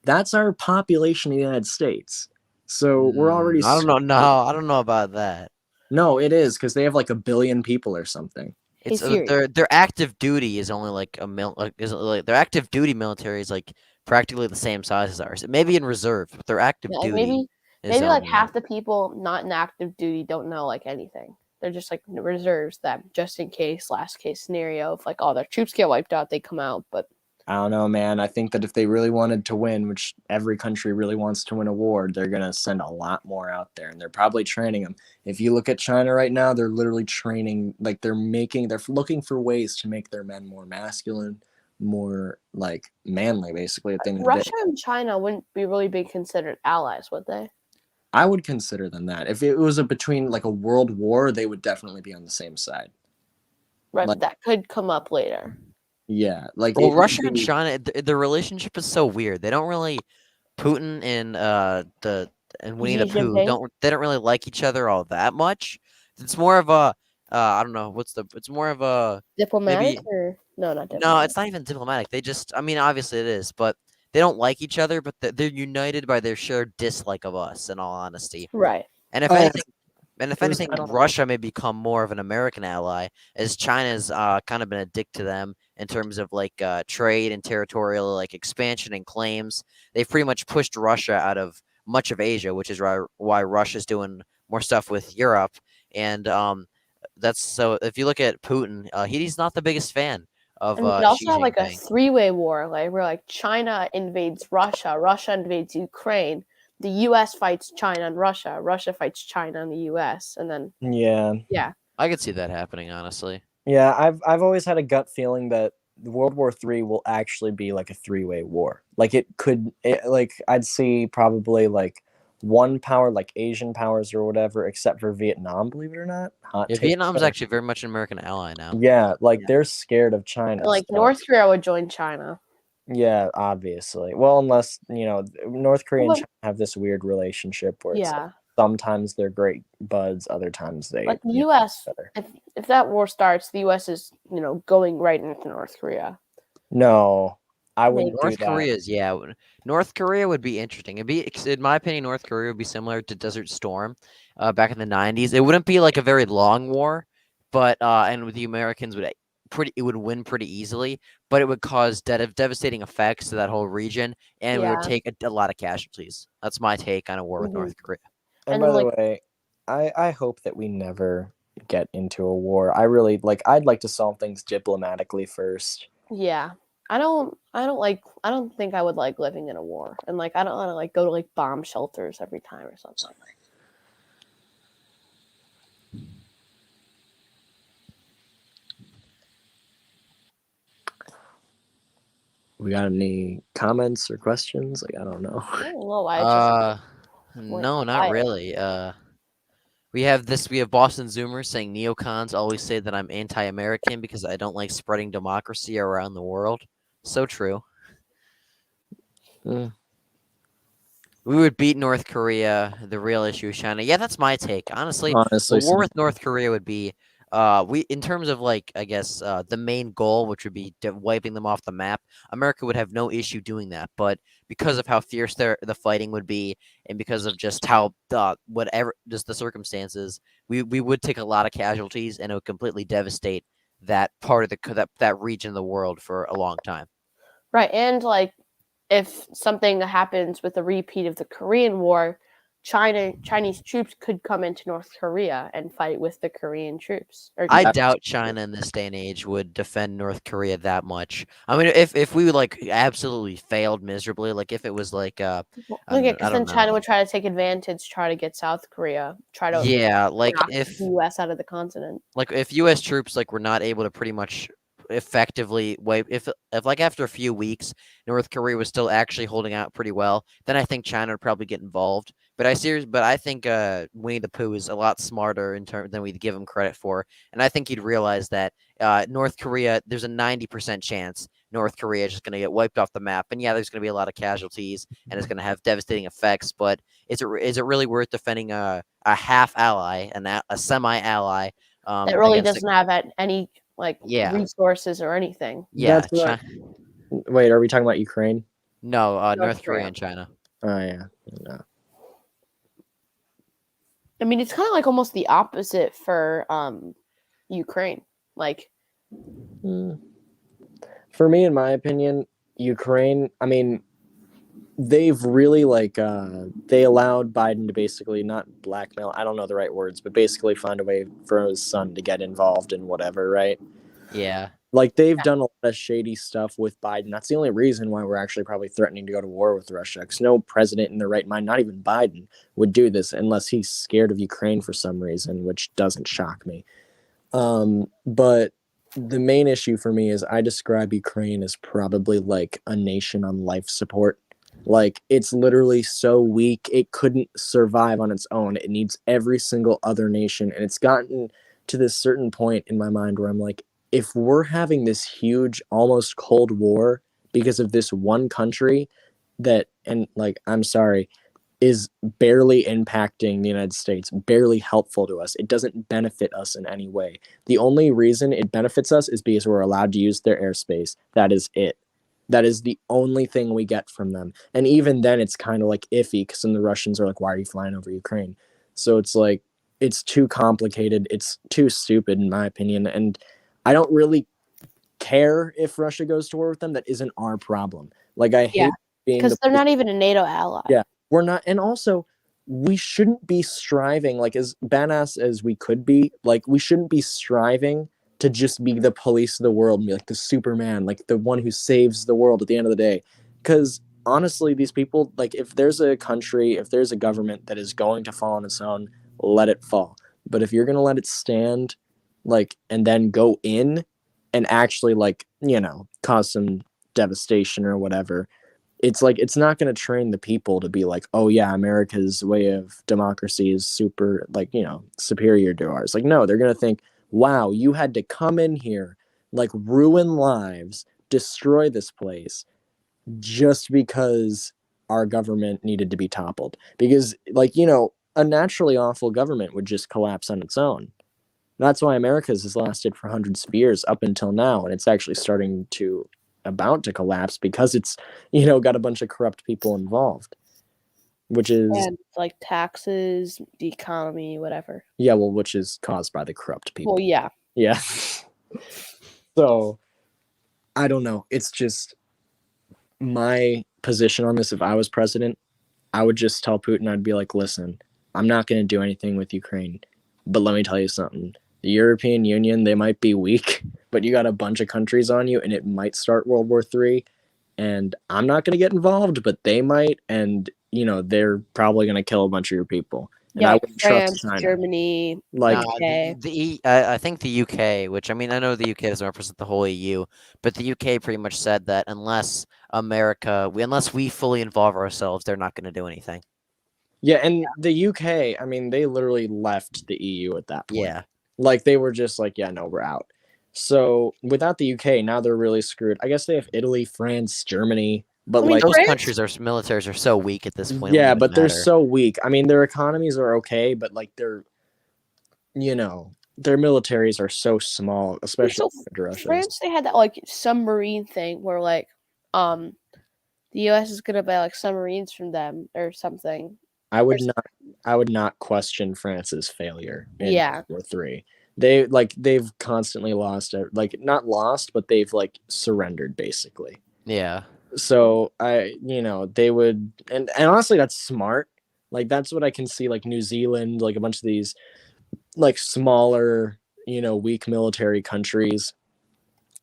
That's our population in the United States. So we're already. I don't know. No, I don't know about that. No, it is because they have like 1 billion people or something. It's Siri. their active duty is only like their active duty military is like practically the same size as ours. Maybe in reserve, but their active Yeah, duty maybe is like only- half the people not in active duty don't know like anything. They're just like reserves that just in case, last case scenario, if like all their troops get wiped out, they come out. But I don't know, man. I think that if they really wanted to win, which every country really wants to win a war, they're going to send a lot more out there. And they're probably training them. If you look at China right now, they're literally training, like they're looking for ways to make their men more masculine, more like manly, basically. At the end of the day. Russia and China wouldn't be really be considered allies, would they? I would consider them that. If it was between like a world war, they would definitely be on the same side. Right, Like- but that could come up later. Yeah, like Well, Russia and China, the relationship is so weird. They don't really Putin and Winnie the Xi Mm-hmm. Pooh Jinping? they don't really like each other all that much. It's more of a I don't know it's more of a Diplomatic maybe- or no, not diplomatic. no, it's not even diplomatic. They just I mean obviously it is, but they don't like each other, but they're united by their shared dislike of us. In all honesty, Right. and if Oh, anything. And if there's- anything, I don't know. Russia may become more of an American ally, as China's kind of been a dick to them in terms of like trade and territorial like expansion and claims. They've pretty much pushed Russia out of much of Asia, which is why Russia's doing more stuff with Europe. And that's so. If you look at Putin, he's not the biggest fan of And we could Xi also have like a Jinping. 3-way war, like where like China invades Russia, Russia invades Ukraine, the U.S. fights China and Russia. Russia fights China and the U.S. And then Yeah. I could see that happening, honestly. Yeah, I've always had a gut feeling that World War III will actually be like a three-way war. Like like I'd see probably like one power, like Asian powers or whatever, except for Vietnam, believe it or not. Hot Yeah, take. Vietnam's actually very much an American ally now. Yeah, like Yeah. they're scared of China. like so- North Korea would join China. Yeah, obviously. Well, unless, North Korea and Well, China have this weird relationship where it's like, Yeah, sometimes they're great buds, other times they like the you know, U.S. better. If that war starts, the U.S. is going right into North Korea. No, I wouldn't do North that. Korea's North Korea would be interesting. In my opinion, North Korea would be similar to Desert Storm, back in the '90s. It wouldn't be like a very long war, but and with the Americans it would win pretty easily, but it would cause devastating effects to that whole region, and we would Yeah. take a lot of casualties. That's my take on a war with Mhm. North Korea. And And by then, the like- way, I hope that we never get into a war. I really I'd like to solve things diplomatically first. Yeah, I don't think I would like living in a war, and like I don't want to like go to like bomb shelters every time or something. We got any comments or questions? Like, I don't know. I don't know why it's just No, not quiet. really. We have Boston Zoomers saying neocons always say that I'm anti-American because I don't like spreading democracy around the world. So true. Mm. We would beat North Korea. The real issue is China. Yeah, that's my take. Honestly, Honestly, a war with North Korea would be, in terms of like, I guess, the main goal, which would be wiping them off the map. America would have no issue doing that, but because of how fierce the fighting would be, and because of just how just the circumstances, we would take a lot of casualties, and it would completely devastate that part of that region of the world for a long time. Right, and like if something happens with a repeat of the Korean War, Chinese troops could come into North Korea and fight with the Korean troops. I doubt China in this day and age would defend North Korea that much. I mean, if we like absolutely failed miserably, like if it was like because then China would try to take advantage, try to get South Korea, try to like knock if the U.S. out of the continent. like if U.S. troops like were not able to pretty much effectively wipe if like after a few weeks North Korea was still actually holding out pretty well, then I think China would probably get involved. But I think Winnie the Pooh is a lot smarter in terms than we give him credit for, and I think he'd realize that North Korea, there's a 90% chance North Korea is just going to get wiped off the map, and yeah, there's going to be a lot of casualties, and it's going to have devastating effects. But is it really worth defending a half ally and a semi ally? It really doesn't have any resources or anything. Yeah. That's not... Wait, are we talking about Ukraine? No, North Korea and China. Oh yeah. No. I mean, it's kind of like almost the opposite for Ukraine. Like, for me, in my opinion, Ukraine, I mean, they've really they allowed Biden to basically not blackmail, I don't know the right words, but basically find a way for his son to get involved in whatever, right? Yeah. Like they've done a lot of shady stuff with Biden. That's the only reason why we're actually probably threatening to go to war with Russia, because no president in their right mind, not even Biden, would do this unless he's scared of Ukraine for some reason, which doesn't shock me. But the main issue for me is I describe Ukraine as probably like a nation on life support. Like it's literally so weak, it couldn't survive on its own. It needs every single other nation. And it's gotten to this certain point in my mind where I'm like, if we're having this huge, almost Cold War because of this one country that, and like, I'm sorry, is barely impacting the United States, barely helpful to us. It doesn't benefit us in any way. The only reason it benefits us is because we're allowed to use their airspace. That is it. That is the only thing we get from them. And even then, it's kind of like iffy because then the Russians are like, why are you flying over Ukraine? So it's like, it's too complicated. It's too stupid, in my opinion. And I don't really care if Russia goes to war with them. That isn't our problem. Like, I hate being because they're not even a NATO ally. Yeah, we're not. And also, we shouldn't be striving, like, as badass as we could be, like, we shouldn't be striving to just be the police of the world and be like the Superman, like the one who saves the world at the end of the day. Because honestly, these people, like, if there's a country, if there's a government that is going to fall on its own, let it fall. But if you're going to let it stand, like, and then go in and actually, like, cause some devastation or whatever, it's like, it's not going to train the people to be like, oh yeah, America's way of democracy is super, like, superior to ours. Like, no, they're going to think, wow, you had to come in here, like, ruin lives, destroy this place just because our government needed to be toppled. Because, like, a naturally awful government would just collapse on its own. That's why America's has lasted for hundreds of years up until now, and it's actually starting to about to collapse because it's got a bunch of corrupt people involved, which is And like taxes, the economy, whatever. which is caused by the corrupt people. Well, yeah. Yeah. So I don't know. It's just my position on this. If I was president, I would just tell Putin, I'd be like, listen, I'm not going to do anything with Ukraine, but let me tell you something. The European Union, they might be weak, but you got a bunch of countries on you, and it might start World War III. And I'm not going to get involved, but they might, and they're probably going to kill a bunch of your people. And Yeah, I like wouldn't France, trust China. Germany, Like, UK. I think the UK, which I mean, I know the UK doesn't represent the whole EU, but the UK pretty much said that unless unless we fully involve ourselves, they're not going to do anything. yeah, and the UK, I mean, they literally left the EU at that point. Yeah. Like, they were just like, yeah, no, we're out. So without the UK, now they're really screwed. I guess they have Italy, France, Germany, but I mean, like, Those France- countries are militaries are so weak at this point. It yeah, wouldn't but even they're matter. so weak. I mean, their economies are okay, but like their militaries are so small, especially so compared to Russia's. France, they had that like submarine thing where like the US is gonna buy like submarines from them or something. I would not question France's failure in Yeah. World War III. They've constantly lost, like, not lost, but they've like surrendered basically. Yeah. So they would, and honestly, that's smart. Like, that's what I can see, like New Zealand, like a bunch of these like smaller, weak military countries.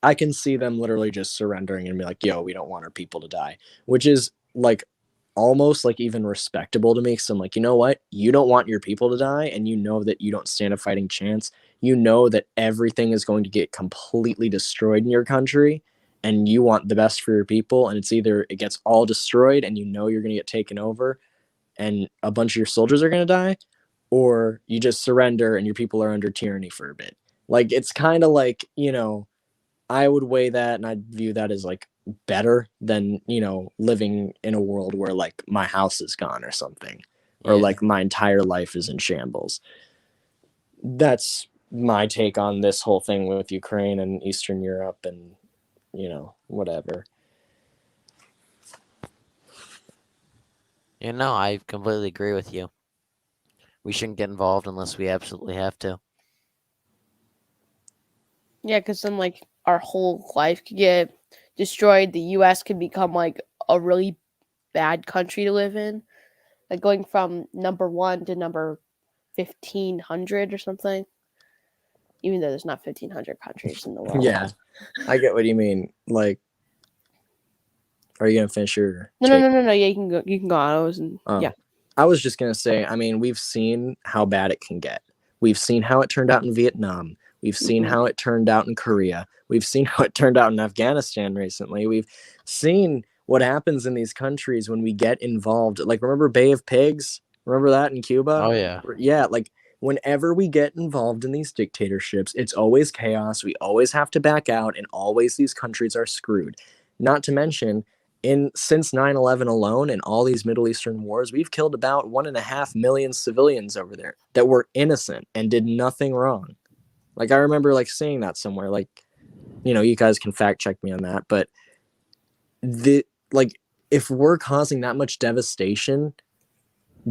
I can see them literally just surrendering and be like, yo, we don't want our people to die, which is like almost like even respectable to me. So I'm like, you know what? You don't want your people to die, and you know that you don't stand a fighting chance. You know that everything is going to get completely destroyed in your country, and you want the best for your people. And it's either it gets all destroyed and you're going to get taken over and a bunch of your soldiers are going to die, or you just surrender and your people are under tyranny for a bit. Like, it's kind of like, I would weigh that and I'd view that as like better than, living in a world where like my house is gone or something, or Yeah. like my entire life is in shambles. That's my take on this whole thing with Ukraine and Eastern Europe and, whatever. I completely agree with you. We shouldn't get involved unless we absolutely have to. Yeah, because then like our whole life could get destroyed. The US could become like a really bad country to live in. Like going from number 1 to number 1500 or something. Even though there's not 1500 countries in the world. Yeah, I get what you mean. Like, are you gonna finish your No. take? Yeah, you can go. You can go on. Yeah. I was just gonna say, I mean, we've seen how bad it can get. We've seen how it turned out in Vietnam. We've seen how it turned out in Korea. We've seen how it turned out in Afghanistan recently. We've seen what happens in these countries when we get involved. Like, remember Bay of Pigs? Remember that in Cuba? Oh yeah. Yeah, like whenever we get involved in these dictatorships, it's always chaos. We always have to back out, and always these countries are screwed. Not to mention, since 9/11 alone and all these Middle Eastern wars, we've killed about 1.5 million civilians over there that were innocent and did nothing wrong. Like, I remember like seeing that somewhere. Like, you guys can fact check me on that, but if we're causing that much devastation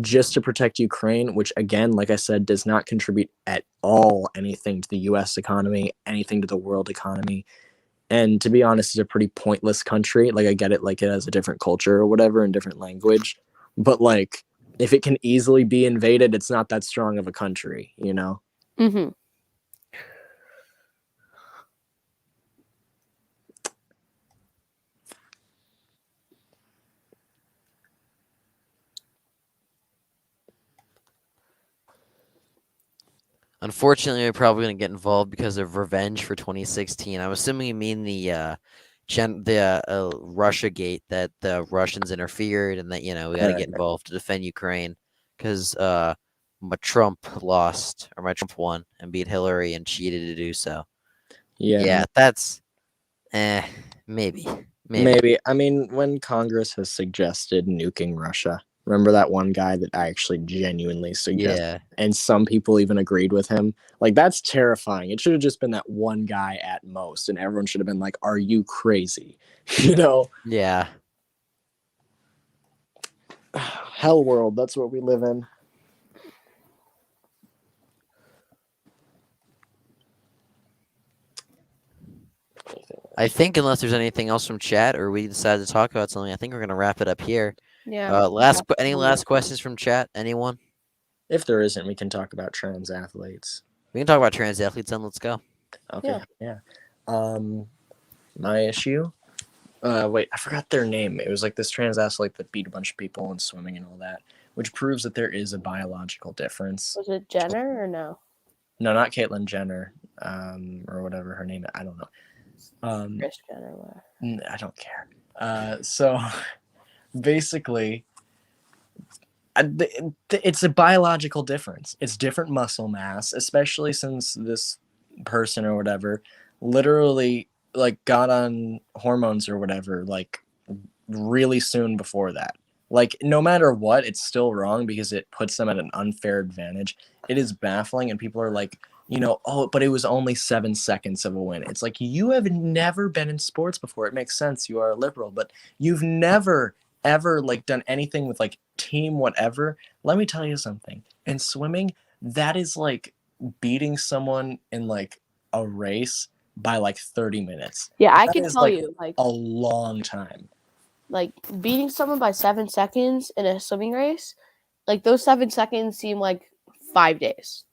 just to protect Ukraine, which again, like I said, does not contribute at all anything to the US economy, anything to the world economy. And to be honest, it's a pretty pointless country. Like, I get it, like it has a different culture or whatever and different language. But like, if it can easily be invaded, it's not that strong of a country, Mm-hmm. Unfortunately, we're probably gonna get involved because of revenge for 2016. I'm assuming you mean the Russia gate, that the Russians interfered and that we got to get Right. involved to defend Ukraine because my Trump lost, or my Trump won and beat Hillary and cheated to do so. Yeah, Yeah, that's eh maybe. maybe. I mean, when Congress has suggested nuking Russia, remember that one guy that I actually genuinely suggested, Yeah. and some people even agreed with him? Like, that's terrifying. It should have just been that one guy at most, and everyone should have been like, "Are you crazy?" You know, Yeah. hell world. That's what we live in. I think unless there's anything else from chat or we decide to talk about something, I think we're gonna wrap it up here. Yeah. Any last questions from chat? Anyone? If there isn't, we can talk about trans athletes. We can talk about trans athletes then. Let's go. Okay. Yeah. My issue. Wait, I forgot their name. It was like this trans athlete that beat a bunch of people in swimming and all that, which proves that there is a biological difference. Was it Jenner or no? No, not Caitlyn Jenner, or whatever her name. I don't know. Kris Jenner. Whatever. I don't care. So basically, it's a biological difference. It's different muscle mass, especially since this person or whatever literally like got on hormones or whatever like really soon before that. Like, no matter what, it's still wrong because it puts them at an unfair advantage. It is baffling, and people are like, oh, but it was only 7 seconds of a win. It's like, you have never been in sports before. It makes sense. You are a liberal, but you've never ever like done anything with like team whatever. Let me tell you something. In swimming, that is like beating someone in like a race by like 30 minutes. Yeah, I That can is tell like you, like a long time. beating someone by 7 seconds in a swimming race, like those 7 seconds seem like 5 days.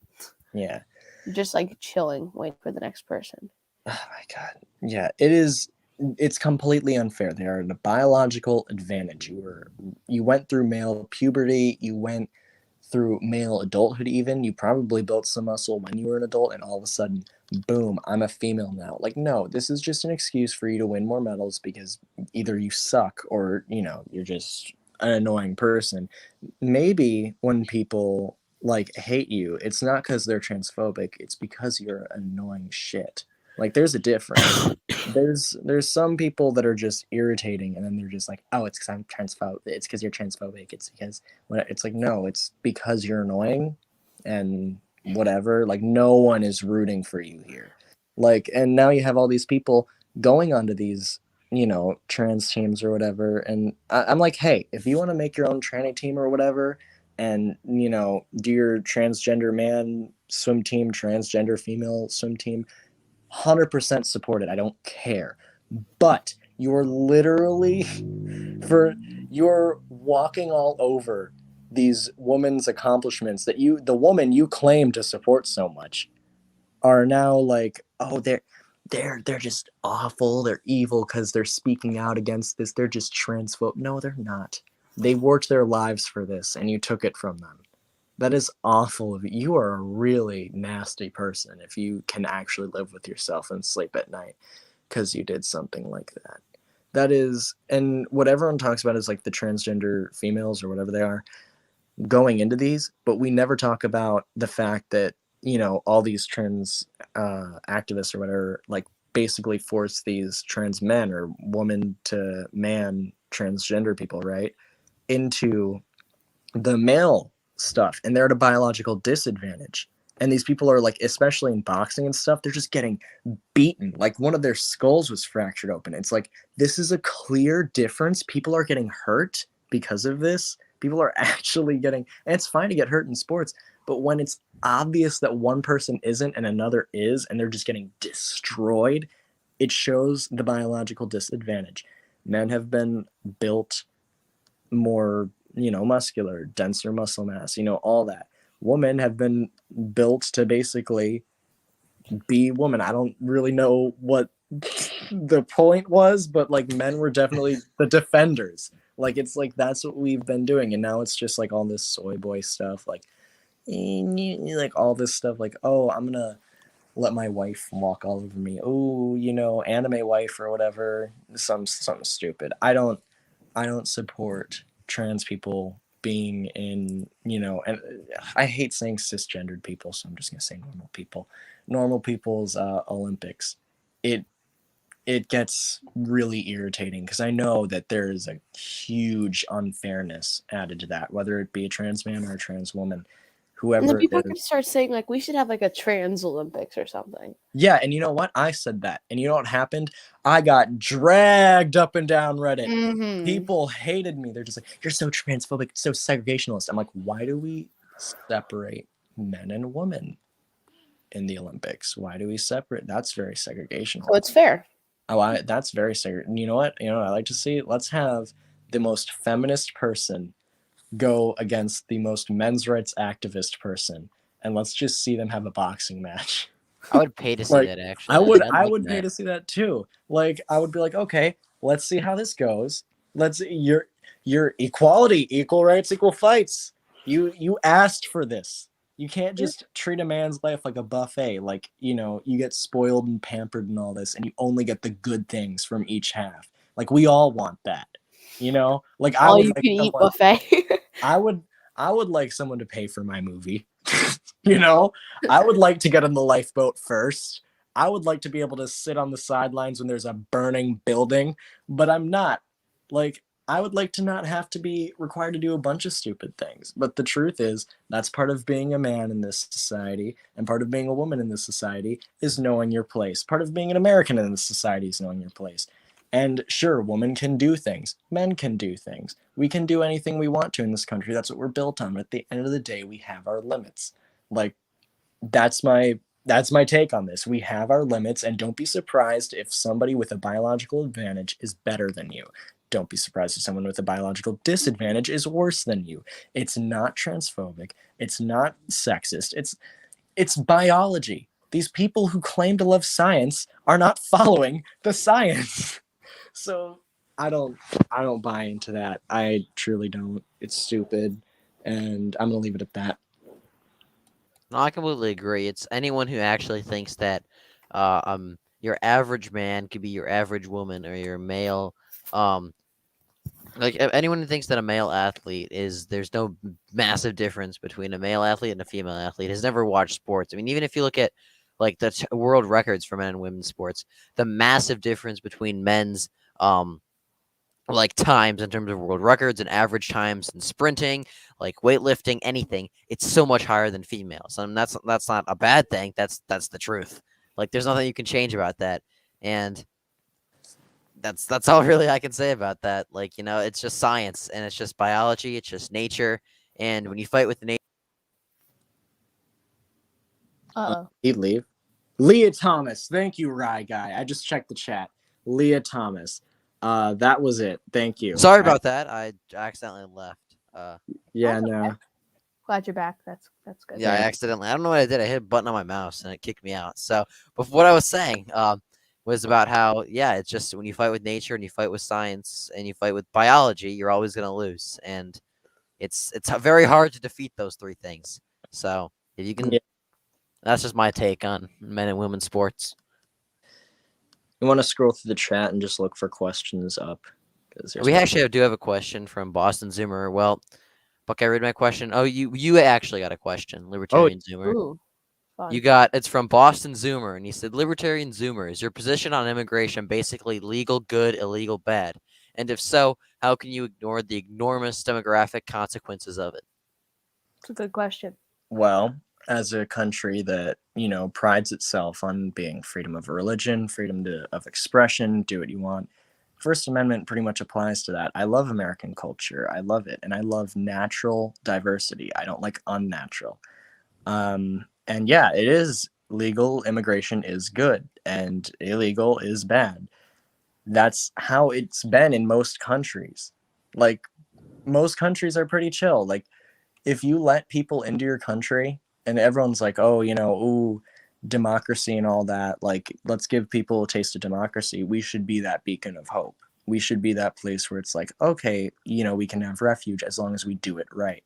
Yeah. Just like chilling, waiting for the next person. Oh my god. Yeah, it is. It's completely unfair. They are at a biological advantage. You went through male puberty. You went through male adulthood. Even you probably built some muscle when you were an adult, and all of a sudden, boom, I'm a female now. Like, no, this is just an excuse for you to win more medals because either you suck or you're just an annoying person. Maybe when people like hate you, it's not because they're transphobic. It's because you're annoying shit. Like, there's a difference. There's some people that are just irritating, and then they're just like, oh, it's because I'm transphobic. It's because you're transphobic. It's because it's like, no, it's because you're annoying, and whatever. Like, no one is rooting for you here. Like, and now you have all these people going onto these trans teams or whatever, and I'm like, hey, if you want to make your own tranny team or whatever, and do your transgender man swim team, transgender female swim team, 100% support it. I don't care. But you're literally you're walking all over these women's accomplishments that the woman you claim to support so much are now like, oh, they're just awful. They're evil because they're speaking out against this. They're just transphobe. No, they're not. They worked their lives for this, and you took it from them. That is awful of you. You are a really nasty person if you can actually live with yourself and sleep at night because you did something like that. That is, and what everyone talks about is like the transgender females or whatever they are going into these, but we never talk about the fact that, all these trans activists or whatever, like basically force these trans men or woman to man transgender people, right, into the male stuff, and they're at a biological disadvantage. And these people are like, especially in boxing and stuff, they're just getting beaten. Like, one of their skulls was fractured open. It's like, this is a clear difference. People are getting hurt because of this. People are actually getting, and it's fine to get hurt in sports, but when it's obvious that one person isn't and another is, and they're just getting destroyed, it shows the biological disadvantage. Men have been built more, muscular, denser muscle mass, all that. Women have been built to basically be women. I don't really know what the point was, but like, men were definitely the defenders. Like, it's like, that's what we've been doing, and now it's just like all this soy boy stuff. Like, like all this stuff, like, oh, I'm gonna let my wife walk all over me. Oh, anime wife or whatever. Something stupid. I don't support trans people being in, and I hate saying cisgendered people, so I'm just gonna say normal people. Normal people's Olympics. It gets really irritating because I know that there is a huge unfairness added to that, whether it be a trans man or a trans woman, And then whoever it people are is. going to start saying, like, we should have, like, a trans Olympics or something. Yeah, and you know what? I said that. And you know what happened? I got dragged up and down Reddit. Mm-hmm. People hated me. They're just like, you're so transphobic, so segregationalist. I'm like, why do we separate men and women in the Olympics? Why do we separate? That's very segregational. So it's fair. That's very segregational. You know what? I like to see, let's have the most feminist person go against the most men's rights activist person. And let's just see them have a boxing match. I would pay to see Like, that, actually. I like would pay that. to see that too. Like, I would be like, okay, let's see how this goes. Your equality, equal rights, equal fights. You asked for this. You can't just treat a man's life like a buffet. Like, you get spoiled and pampered and all this, and you only get the good things from each half. Like, we all want that. Like, I All would you like can eat someone, buffet. I would like someone to pay for my movie. I would like to get on the lifeboat first. I would like to be able to sit on the sidelines when there's a burning building, but I'm not. Like, I would like to not have to be required to do a bunch of stupid things. But the truth is, that's part of being a man in this society, and part of being a woman in this society is knowing your place. Part of being an American in this society is knowing your place. And sure, women can do things. Men can do things. We can do anything we want to in this country. That's what we're built on. But at the end of the day, we have our limits. Like, that's my take on this. We have our limits, and don't be surprised if somebody with a biological advantage is better than you. Don't be surprised if someone with a biological disadvantage is worse than you. It's not transphobic. It's not sexist. It's biology. These people who claim to love science are not following the science. So I don't buy into that. I truly don't. It's stupid, and I'm gonna leave it at that. No, I completely agree. It's anyone who actually thinks that your average man could be your average woman or your male anyone who thinks that a male athlete there's no massive difference between a male athlete and a female athlete has never watched sports. I mean, even if you look at like the world records for men and women's sports, the massive difference between men's like times in terms of world records and average times in sprinting, like weightlifting, anything, it's so much higher than females. And that's not a bad thing. That's the truth. Like, there's nothing you can change about that. And that's all really I can say about that. Like, it's just science and it's just biology, it's just nature. And when you fight with nature, Uh-oh. He'd leave. Leah Thomas. Thank you, Rye Guy. I just checked the chat. Leah Thomas. That was it. Thank you. sorry about that. I accidentally left. Yeah, That's no. Glad you're back. That's good. Yeah, I accidentally. I don't know what I did. I hit a button on my mouse and it kicked me out. So, but what I was saying was about how, yeah, it's just when you fight with nature and you fight with science and you fight with biology, you're always going to lose, and it's very hard to defeat those three things. So if you can, Yeah. that's just my take on men and women's sports. You want to scroll through the chat and just look for questions up. We actually do have a question from Boston Zoomer. Well, Buck, I read my question. Oh, you actually got a question, Libertarian Zoomer. Ooh, fun. It's from Boston Zoomer, and he said, Libertarian Zoomer, is your position on immigration basically legal good, illegal bad? And if so, how can you ignore the enormous demographic consequences of it? It's a good question. Well, as a country that, prides itself on being freedom of religion, freedom of expression, do what you want, First Amendment pretty much applies to that. I love American culture. I love it. And I love natural diversity. I don't like unnatural. And yeah, it is legal immigration is good and illegal is bad. That's how it's been in most countries. Like, most countries are pretty chill. Like, if you let people into your country and everyone's like, oh, ooh, democracy and all that, like, let's give people a taste of democracy. We should be that beacon of hope. We should be that place where it's like, okay, we can have refuge as long as we do it right.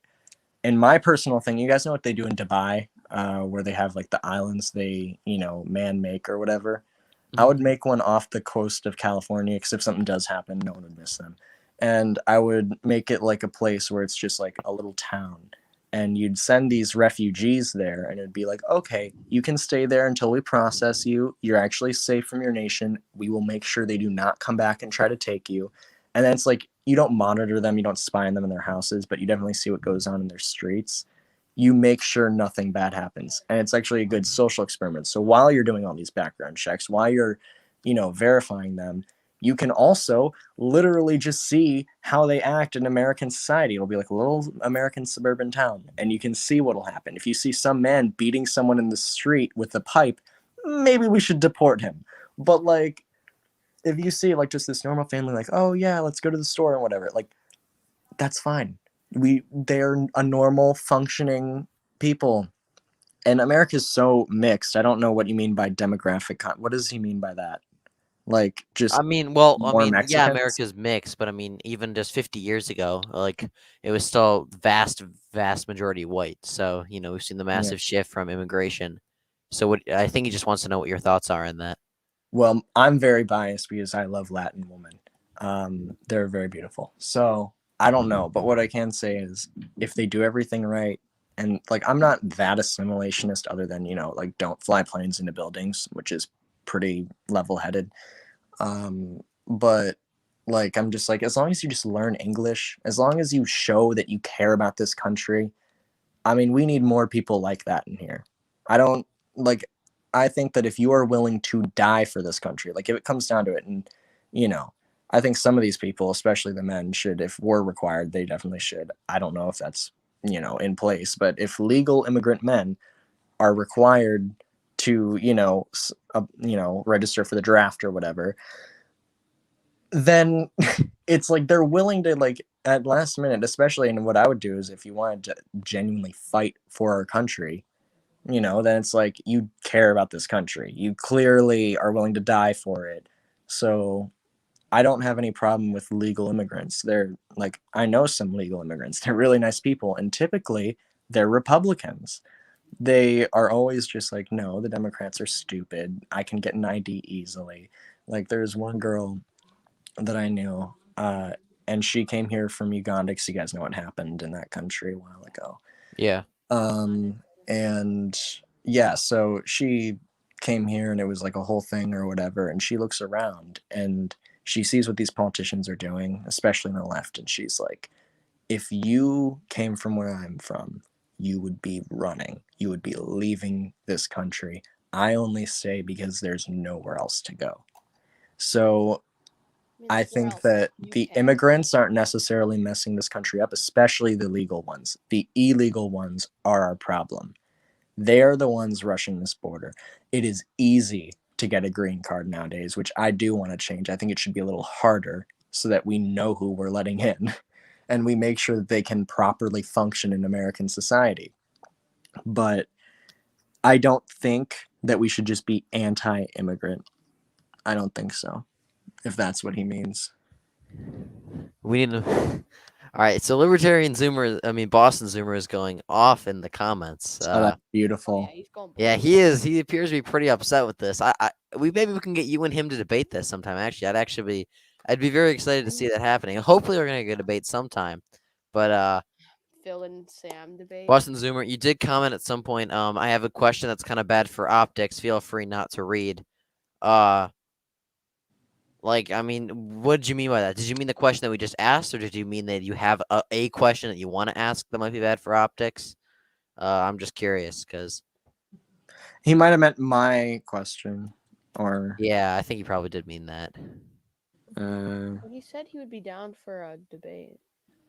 And my personal thing, you guys know what they do in Dubai, where they have like the islands they, man make or whatever. I would make one off the coast of California because if something does happen, no one would miss them. And I would make it like a place where it's just like a little town. And you'd send these refugees there, and it'd be like, okay, you can stay there until we process you. You're actually safe from your nation. We will make sure they do not come back and try to take you. And then it's like, you don't monitor them, you don't spy on them in their houses, but you definitely see what goes on in their streets. You make sure nothing bad happens. And it's actually a good social experiment. So while you're doing all these background checks, while you're, verifying them, you can also literally just see how they act in American society. It'll be like a little American suburban town, and you can see what'll happen. If you see some man beating someone in the street with a pipe, maybe we should deport him. But like, if you see like just this normal family, like, oh yeah, let's go to the store and whatever, like, that's fine. They're a normal functioning people. And America's so mixed. I don't know what you mean by demographic. What does he mean by that? Like, just more Yeah, Mexicans? America's mixed, but I mean, even just 50 years ago, like it was still vast majority white. So, we've seen the Yeah. massive shift from immigration. So what I think he just wants to know what your thoughts are on that. Well, I'm very biased because I love Latin women. They're very beautiful. So I don't know, but what I can say is if they do everything right, and like I'm not that assimilationist other than, like don't fly planes into buildings, which is pretty level-headed. But like I'm just like, as long as you just learn English, as long as you show that you care about this country, I mean, we need more people like that in here. I don't like I think that if you are willing to die for this country, like if it comes down to it, and I think some of these people, especially the men, should, if war required, they definitely should. I don't know if that's, in place, but if legal immigrant men are required to, register for the draft or whatever, then it's like they're willing to, like, at last minute, especially, and what I would do is if you wanted to genuinely fight for our country, then it's like you care about this country. You clearly are willing to die for it. So I don't have any problem with legal immigrants. They're like, I know some legal immigrants. They're really nice people. And typically they're Republicans. They are always just like, no, the Democrats are stupid. I can get an ID easily. Like there's one girl that I knew, and she came here from Uganda because you guys know what happened in that country a while ago. Yeah. And yeah, so she came here and it was like a whole thing or whatever. And she looks around and she sees what these politicians are doing, especially on the left. And she's like, if you came from where I'm from, you would be running. You would be leaving this country. I only stay because there's nowhere else to go. So I think that the immigrants aren't necessarily messing this country up, especially the legal ones. The illegal ones are our problem. They're the ones rushing this border. It is easy to get a green card nowadays, which I do want to change. I think it should be a little harder so that we know who we're letting in and we make sure that they can properly function in American society. But I don't think that we should just be anti-immigrant. I don't think so, if that's what he means. We need to. All right, so Libertarian Zoomer, Boston Zoomer is going off in the comments. Oh, that's beautiful. Yeah, he's going Yeah, he is. He appears to be pretty upset with this. Maybe we can get you and him to debate this sometime. Actually, I'd be very excited to see that happening. Hopefully, we're gonna get a debate sometime. But Phil and Sam debate. Boston Zoomer, you did comment at some point. I have a question that's kind of bad for optics. Feel free not to read. What did you mean by that? Did you mean the question that we just asked, or did you mean that you have a question that you want to ask that might be bad for optics? I'm just curious because he might have meant my question, or yeah, I think he probably did mean that. He said he would be down for a debate.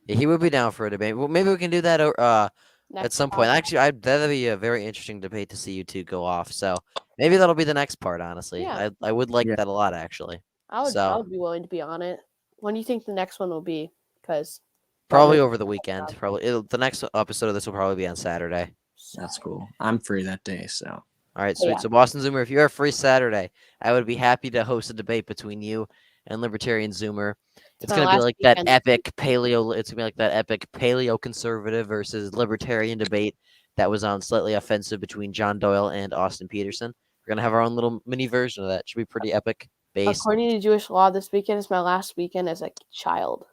Yeah, he would be down for a debate. Well, maybe we can do that at some point. Actually, that'd be a very interesting debate to see you two go off. So maybe that'll be the next part. Honestly, Yeah. I would like that a lot. Actually, I would be willing to be on it. When do you think the next one will be? Because probably over the weekend. The next episode of this will probably be on Saturday. That's cool. I'm free that day, so. All right, sweet. Yeah. So Boston Zoomer, if you are free Saturday, I would be happy to host a debate between you and Libertarian Zoomer. It's my gonna be last like that weekend. epic paleo. It's gonna be like that epic paleo conservative versus libertarian debate that was on Slightly Offensive between John Doyle and Austin Peterson. We're gonna have our own little mini version of that. Should be pretty epic. Based, According to Jewish law, this weekend is my last weekend as a child.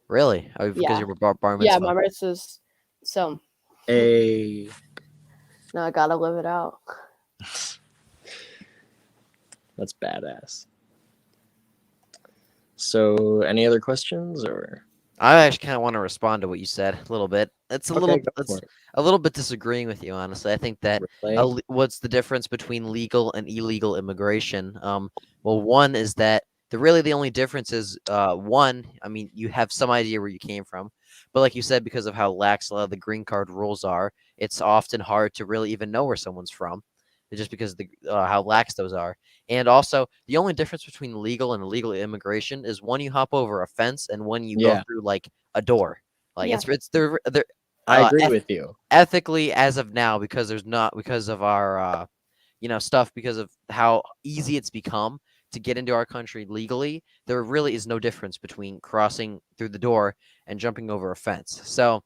really? Oh, because Yeah. you were bar Yeah, mitzvah. my mitzvah's so A now I gotta live it out. That's badass. So, any other questions or? I actually kind of want to respond to what you said a little bit. It's a Okay, little, go it's for it. a little bit disagreeing with you, honestly. I think that Really? what's the difference between legal and illegal immigration? Well, one is that the only difference is one. I mean, you have some idea where you came from, but like you said, because of how lax a lot of the green card rules are, it's often hard to really even know where someone's from, just because of the how lax those are. And also, the only difference between legal and illegal immigration is one you hop over a fence and one you go Yeah, through like a door. Like Yeah. it's they're I agree with you. ethically as of now because there's not because of our stuff because of how easy it's become to get into our country legally. There really is no difference between crossing through the door and jumping over a fence. So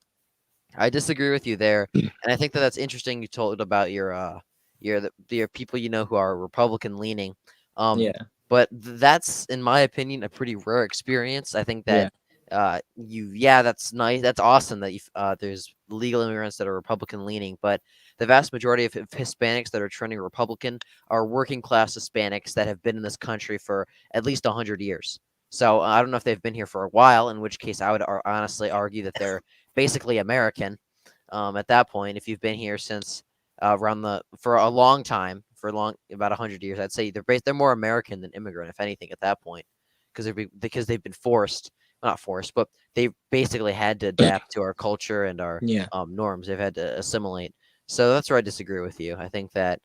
I disagree with you there, and I think that that's interesting. You told about your people who are Republican leaning, um, Yeah, but that's in my opinion a pretty rare experience. I think yeah, that that's nice, that's awesome that there's legal immigrants that are Republican leaning, but the vast majority of Hispanics that are trending Republican are working class Hispanics that have been in this country for at least 100 years. So I don't know if they've been here for a while, in which case I would honestly argue that they're basically American. At that point, if you've been here since for a long time, for about 100 years, I'd say they're more American than immigrant, if anything, at that point, because they've been forced, well, not forced, but they basically had to adapt to our culture and our yeah, norms. They've had to assimilate. So that's where I disagree with you. I think that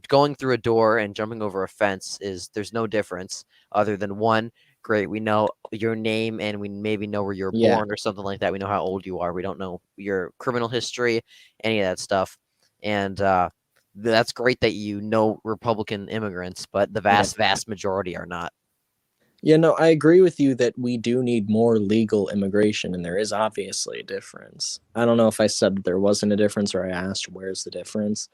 going through a door and jumping over a fence there's no difference other than one. Great, we know your name and we maybe know where you're yeah, born or something like that. We know how old you are. We don't know your criminal history, any of that stuff. And that's great that you know Republican immigrants, but the yeah. vast majority are not. Yeah, no, I agree with you that we do need more legal immigration, and there is obviously a difference. I don't know if I said that there wasn't a difference or I asked where's the difference.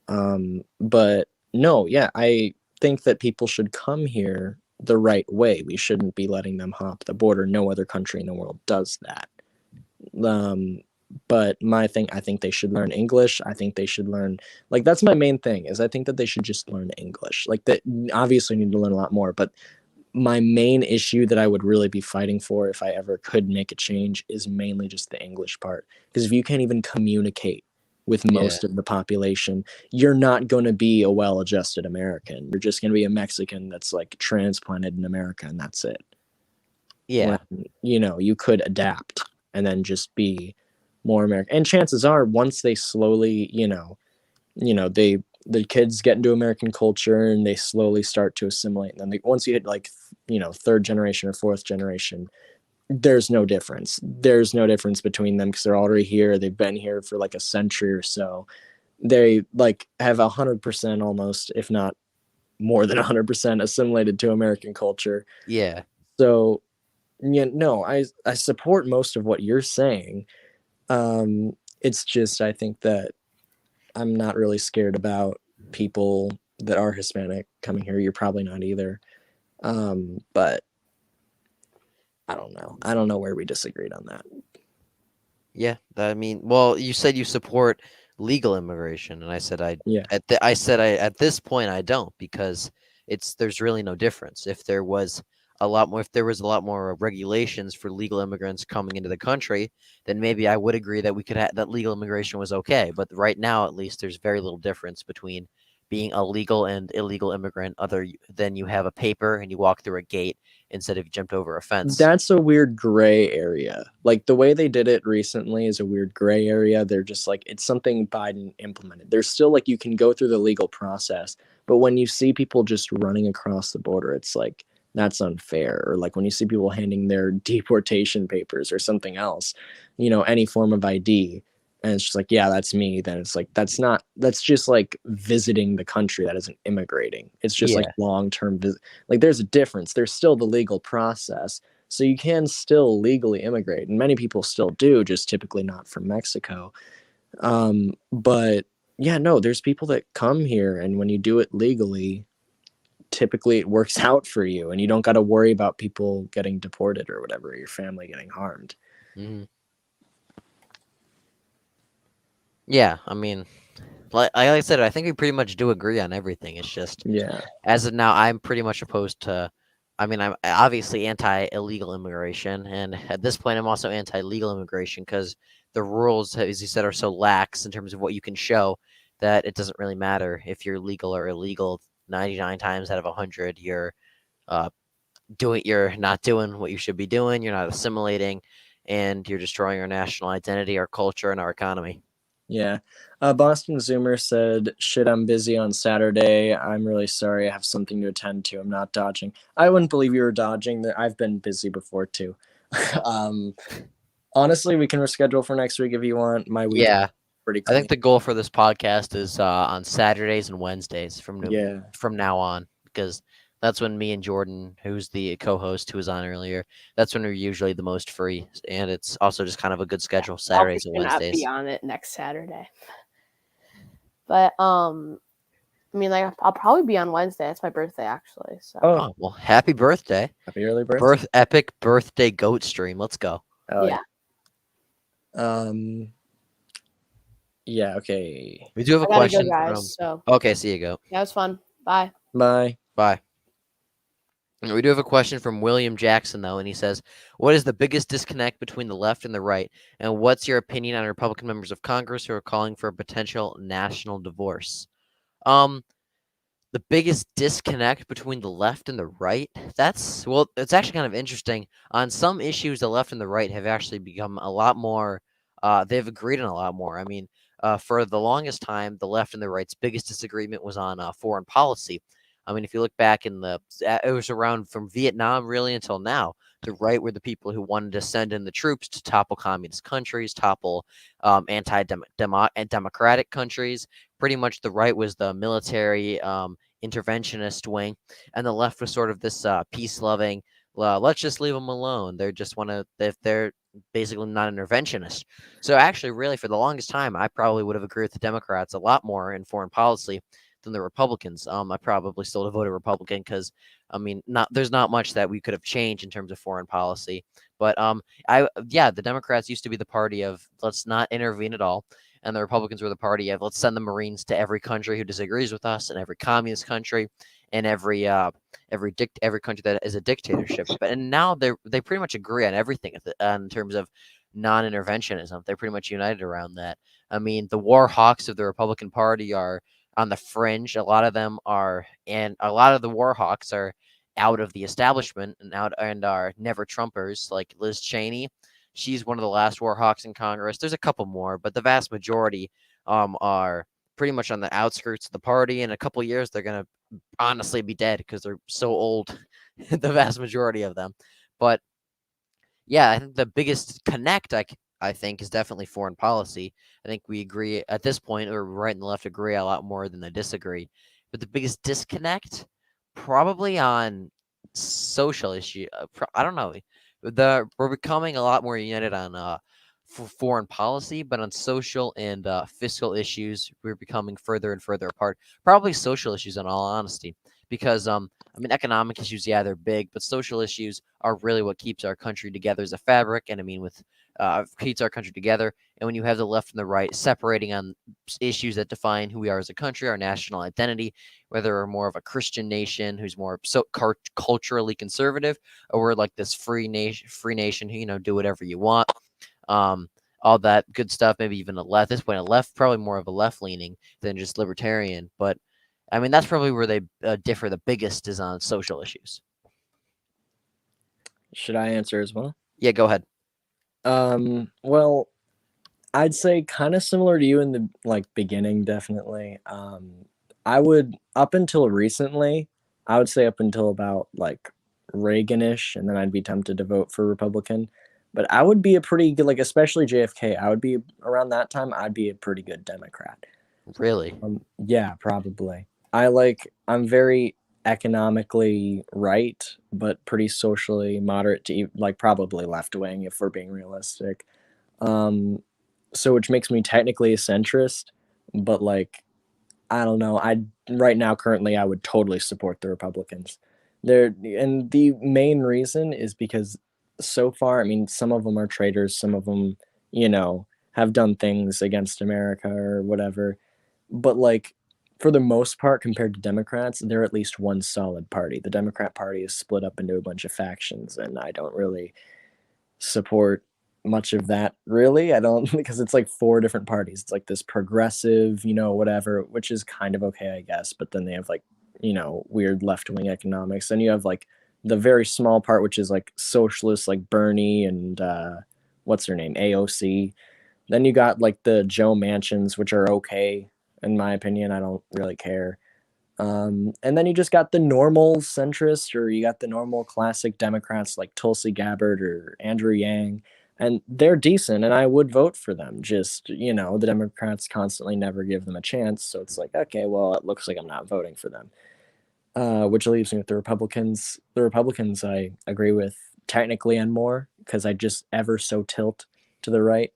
But no, yeah, I think that people should come here the right way. We shouldn't be letting them hop the border. No other country in the world does that. Um, but my thing, I think they should learn English. I think they should learn, like, that's my main thing, is I think that they should just learn English. Like, that obviously need to learn a lot more, but my main issue that I would really be fighting for if I ever could make a change is mainly just the English part. Because if you can't even communicate with most of the population, you're not going to be a well-adjusted American. You're just going to be a Mexican that's like transplanted in America, and that's it. Yeah. When, you could adapt and then just be more American. And chances are, once they slowly, the kids get into American culture and they slowly start to assimilate. And then once you hit like, third generation or fourth generation, there's no difference. There's no difference between them because they're already here. They've been here for like a century or so. They like have 100% almost, if not more than 100% assimilated to American culture. Yeah. So, no, I support most of what you're saying. It's just, I think that I'm not really scared about people that are Hispanic coming here. You're probably not either. But I don't know. I don't know where we disagreed on that. Yeah, I mean, well, you said you support legal immigration, and I said Yeah. at this point I don't, because there's really no difference. If there was a lot more regulations for legal immigrants coming into the country, then maybe I would agree that we could that legal immigration was okay. But right now, at least, there's very little difference between being a legal and illegal immigrant, other than you have a paper and you walk through a gate instead of you jumped over a fence. That's a weird gray area. Like the way they did it recently is a weird gray area. They're just like, it's something Biden implemented. There's still like, you can go through the legal process, but when you see people just running across the border, it's like, that's unfair. Or like when you see people handing their deportation papers or something else, any form of ID, and it's just like, yeah, that's me. Then it's like, that's just like visiting the country. That isn't immigrating. It's just like long-term visit. Like there's a difference. There's still the legal process, So you can still legally immigrate, and many people still do, just typically not from Mexico. But yeah, no, there's people that come here, and when you do it legally, typically it works out for you, and you don't got to worry about people getting deported or whatever, or your family getting harmed. Mm-hmm. Yeah, I mean, like I said, I think we pretty much do agree on everything. It's just, Yeah. as of now, I'm pretty much opposed to. I mean, I'm obviously anti-illegal immigration, and at this point, I'm also anti-legal immigration because the rules, as you said, are so lax in terms of what you can show that it doesn't really matter if you're legal or illegal. 99 times out of 100, uh, you're not doing what you should be doing. You're not assimilating, and you're destroying our national identity, our culture, and our economy. Yeah. Boston Zoomer said, shit, I'm busy on Saturday. I'm really sorry. I have something to attend to. I'm not dodging. I wouldn't believe you were dodging. I've been busy before, too. Honestly, we can reschedule for next week if you want. My week Yeah, is pretty I clean. think the goal for this podcast is on Saturdays and Wednesdays Yeah. from now on, because that's when me and Jordan, who's the co-host who was on earlier, that's when we're usually the most free, and it's also just kind of a good schedule, Saturdays and I'll not Wednesdays. be on it next Saturday. But I mean, like I'll probably be on Wednesday. It's my birthday, actually. So. Oh, well, happy birthday! Happy early birthday. Epic birthday goat stream. Let's go. Oh, Yeah. Yeah, okay. We do have a I gotta question go, guys. from. So Okay, see you go. that was fun. Bye. Bye. Bye. We do have a question from William Jackson, though, and he says, what is the biggest disconnect between the left and the right? And what's your opinion on Republican members of Congress who are calling for a potential national divorce? The biggest disconnect between the left and the right? Well, it's actually kind of interesting. On some issues, the left and the right have actually become a lot more, they've agreed on a lot more. I mean, for the longest time, the left and the right's biggest disagreement was on foreign policy. I mean, if you look back it was around from Vietnam really until now. The right were the people who wanted to send in the troops to topple communist countries, topple anti-democratic countries. Pretty much the right was the military interventionist wing, and the left was sort of this peace-loving. Let's just leave them alone. They're basically not interventionist. So actually, really, for the longest time, I probably would have agreed with the Democrats a lot more in foreign policy than the Republicans. I probably still vote a Republican because, I mean, there's not much that we could have changed in terms of foreign policy. But the Democrats used to be the party of let's not intervene at all, and the Republicans were the party of let's send the Marines to every country who disagrees with us, and every communist country, and every country that is a dictatorship. And now they pretty much agree on everything in terms of non-interventionism. They're pretty much united around that. I mean, the war hawks of the Republican Party are on the fringe. A lot of them are, and a lot of the war hawks are out of the establishment and are never Trumpers, like Liz Cheney. She's one of the last war hawks in Congress. There's a couple more, but the vast majority are pretty much on the outskirts of the party. In a couple years, they're gonna honestly be dead because they're so old. The vast majority of them, but yeah, I think the biggest connect I think is definitely foreign policy. I think we agree at this point, or right and the left agree a lot more than they disagree. But the biggest disconnect, probably on social issue. I don't know. We're becoming a lot more united on foreign policy, but on social and fiscal issues, we're becoming further and further apart. Probably social issues, in all honesty, because I mean, economic issues, yeah, they're big, but social issues are really what keeps our country together as a fabric. And I mean, keeps our country together. And when you have the left and the right separating on issues that define who we are as a country, our national identity, whether we're more of a Christian nation who's more culturally conservative, or we're like this free nation who do whatever you want, all that good stuff. Maybe even at this point, probably more of a left leaning than just libertarian, but. I mean, that's probably where they differ the biggest is on social issues. Should I answer as well? Yeah, go ahead. Well, I'd say kind of similar to you in the beginning, definitely. I would up until recently, I would say up until about Reagan-ish, and then I'd be tempted to vote for Republican. But I would be a pretty good, especially JFK. I would be around that time. I'd be a pretty good Democrat. Really? Yeah, probably. I'm very economically right, but pretty socially moderate to like probably left wing if we're being realistic. So which makes me technically a centrist, but like I don't know. I right now currently I would totally support the Republicans. There and the main reason is because so far, I mean, some of them are traitors, some of them, have done things against America or whatever. But like for the most part, compared to Democrats, they're at least one solid party. The Democrat Party is split up into a bunch of factions, and I don't really support much of that really. I don't because it's like four different parties. It's like this progressive, whatever, which is kind of okay, I guess, but then they have like, weird left-wing economics. Then you have like the very small part which is like socialists like Bernie and what's her name? AOC. Then you got like the Joe Mansions, which are okay in my opinion. I don't really care. And then you just got the normal centrist, or you got the normal classic Democrats like Tulsi Gabbard or Andrew Yang, and they're decent, and I would vote for them. Just the Democrats constantly never give them a chance, so it's like, okay, well, it looks like I'm not voting for them. Which leaves me with the Republicans. The Republicans, I agree with technically and more because I just ever so tilt to the right.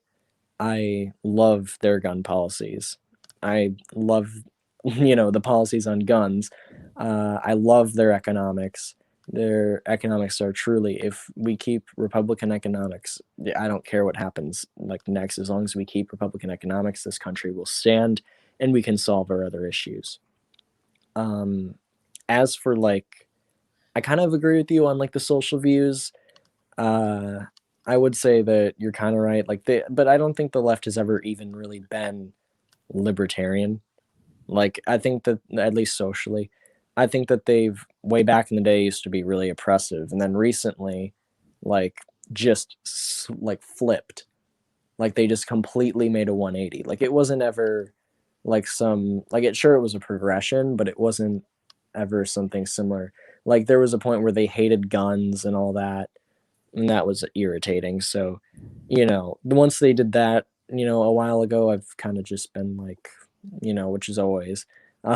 I love their gun policies. I love the policies on guns. I love their economics. Their economics are truly, if we keep Republican economics, I don't care what happens like next, as long as we keep Republican economics, this country will stand and we can solve our other issues. As for like, I kind of agree with you on like the social views. I would say that you're kind of right. But I don't think the left has ever even really been libertarian. Like, I think that, at least socially, I think that they've, way back in the day, used to be really oppressive. And then recently, like, just, like, flipped. Like, they just completely made a 180. Like, it wasn't ever, like, it was a progression, but it wasn't ever something similar. Like, there was a point where they hated guns and all that, and that was irritating. So, once they did that, a while ago, I've kind of just been like, which is always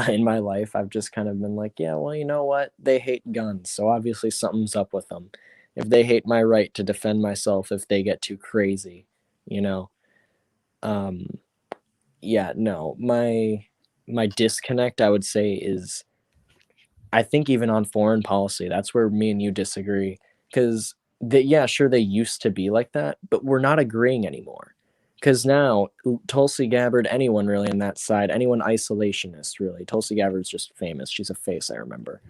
in my life, I've just kind of been like, yeah, well, you know what? They hate guns. So obviously something's up with them. If they hate my right to defend myself, if they get too crazy, you know, um, yeah, no, my disconnect, I would say, is I think even on foreign policy, that's where me and you disagree. Because yeah, sure, they used to be like that, but we're not agreeing anymore. Because now Tulsi Gabbard, anyone really on that side, anyone isolationist really, Tulsi Gabbard's just famous. She's a face, I remember.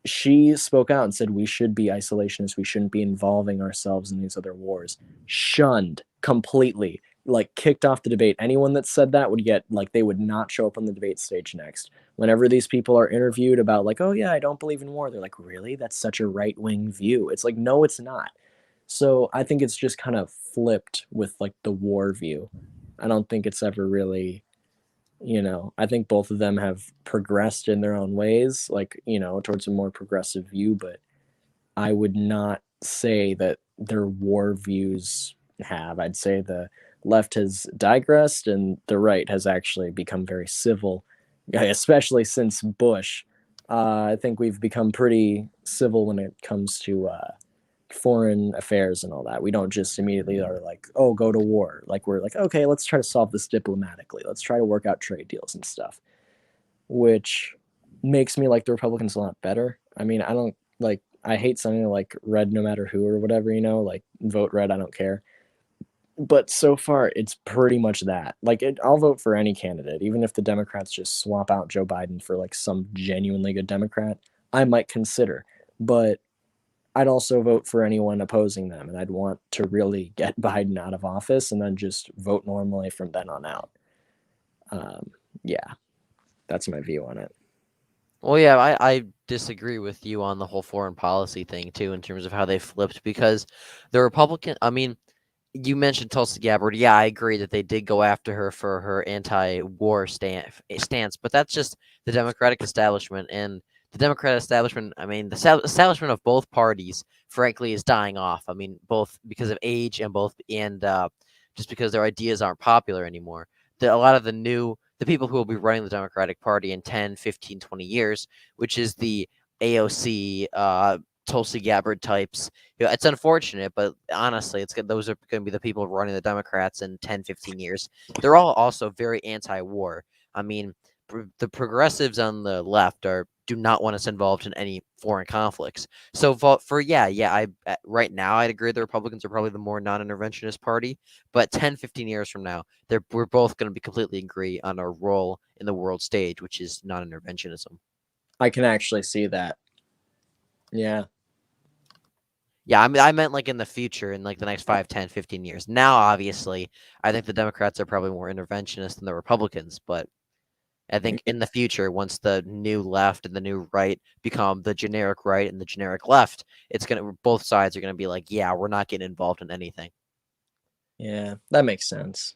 She spoke out and said we should be isolationists. We shouldn't be involving ourselves in these other wars. Shunned completely, like kicked off the debate. Anyone that said that would get, like, they would not show up on the debate stage next. Whenever these people are interviewed about, like, oh yeah, I don't believe in war, they're like, really? That's such a right-wing view. It's like, no, it's not. So I think it's just kind of flipped with like the war view. I don't think it's ever really, I think both of them have progressed in their own ways, like, towards a more progressive view, but I would not say that their war views have. I'd say the left has digressed and the right has actually become very civil, especially since Bush. I think we've become pretty civil when it comes to foreign affairs and all that. We don't just immediately are like, oh, go to war. Like, we're like, okay, let's try to solve this diplomatically. Let's try to work out trade deals and stuff, which makes me like the Republicans a lot better. I mean, I don't like, I hate something like red no matter who or whatever, like vote red, I don't care. But so far, it's pretty much that. Like, I'll vote for any candidate, even if the Democrats just swap out Joe Biden for like some genuinely good Democrat, I might consider. But I'd also vote for anyone opposing them, and I'd want to really get Biden out of office and then just vote normally from then on out. Yeah, that's my view on it. Well, yeah, I disagree with you on the whole foreign policy thing, too, in terms of how they flipped, because the Republican, I mean, you mentioned Tulsi Gabbard. Yeah, I agree that they did go after her for her anti-war stance, but that's just the Democratic establishment. And the Democratic establishment, I mean, the establishment of both parties, frankly, is dying off. I mean, both because of age and just because their ideas aren't popular anymore. A lot of the the people who will be running the Democratic Party in 10, 15, 20 years, which is the AOC, Tulsi Gabbard types. It's unfortunate, but honestly, it's good. Those are going to be the people running the Democrats in 10, 15 years. They're all also very anti-war. I mean, the progressives on the left do not want us involved in any foreign conflicts. So right now I'd agree the Republicans are probably the more non-interventionist party, but 10, 15 years from now, we're both going to be completely agree on our role in the world stage, which is non-interventionism. I can actually see that. Yeah. Yeah, I meant like in the future, in like the next 5, 10, 15 years. Now, obviously, I think the Democrats are probably more interventionist than the Republicans, but I think in the future, once the new left and the new right become the generic right and the generic left, both sides are gonna be like, yeah, we're not getting involved in anything. Yeah, that makes sense.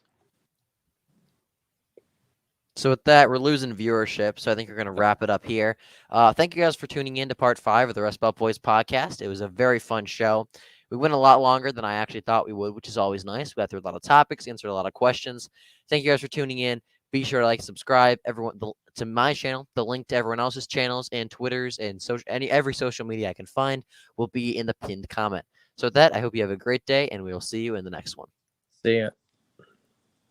So with that, we're losing viewership, so I think we're gonna wrap it up here. Thank you guys for tuning in to part 5 of the Rust Belt Boys podcast. It was a very fun show. We went a lot longer than I actually thought we would, which is always nice. We got through a lot of topics, answered a lot of questions. Thank you guys for tuning in. Be sure to like, subscribe, everyone to my channel. The link to everyone else's channels and Twitters and every social media I can find will be in the pinned comment. So with that, I hope you have a great day, and we will see you in the next one. See ya.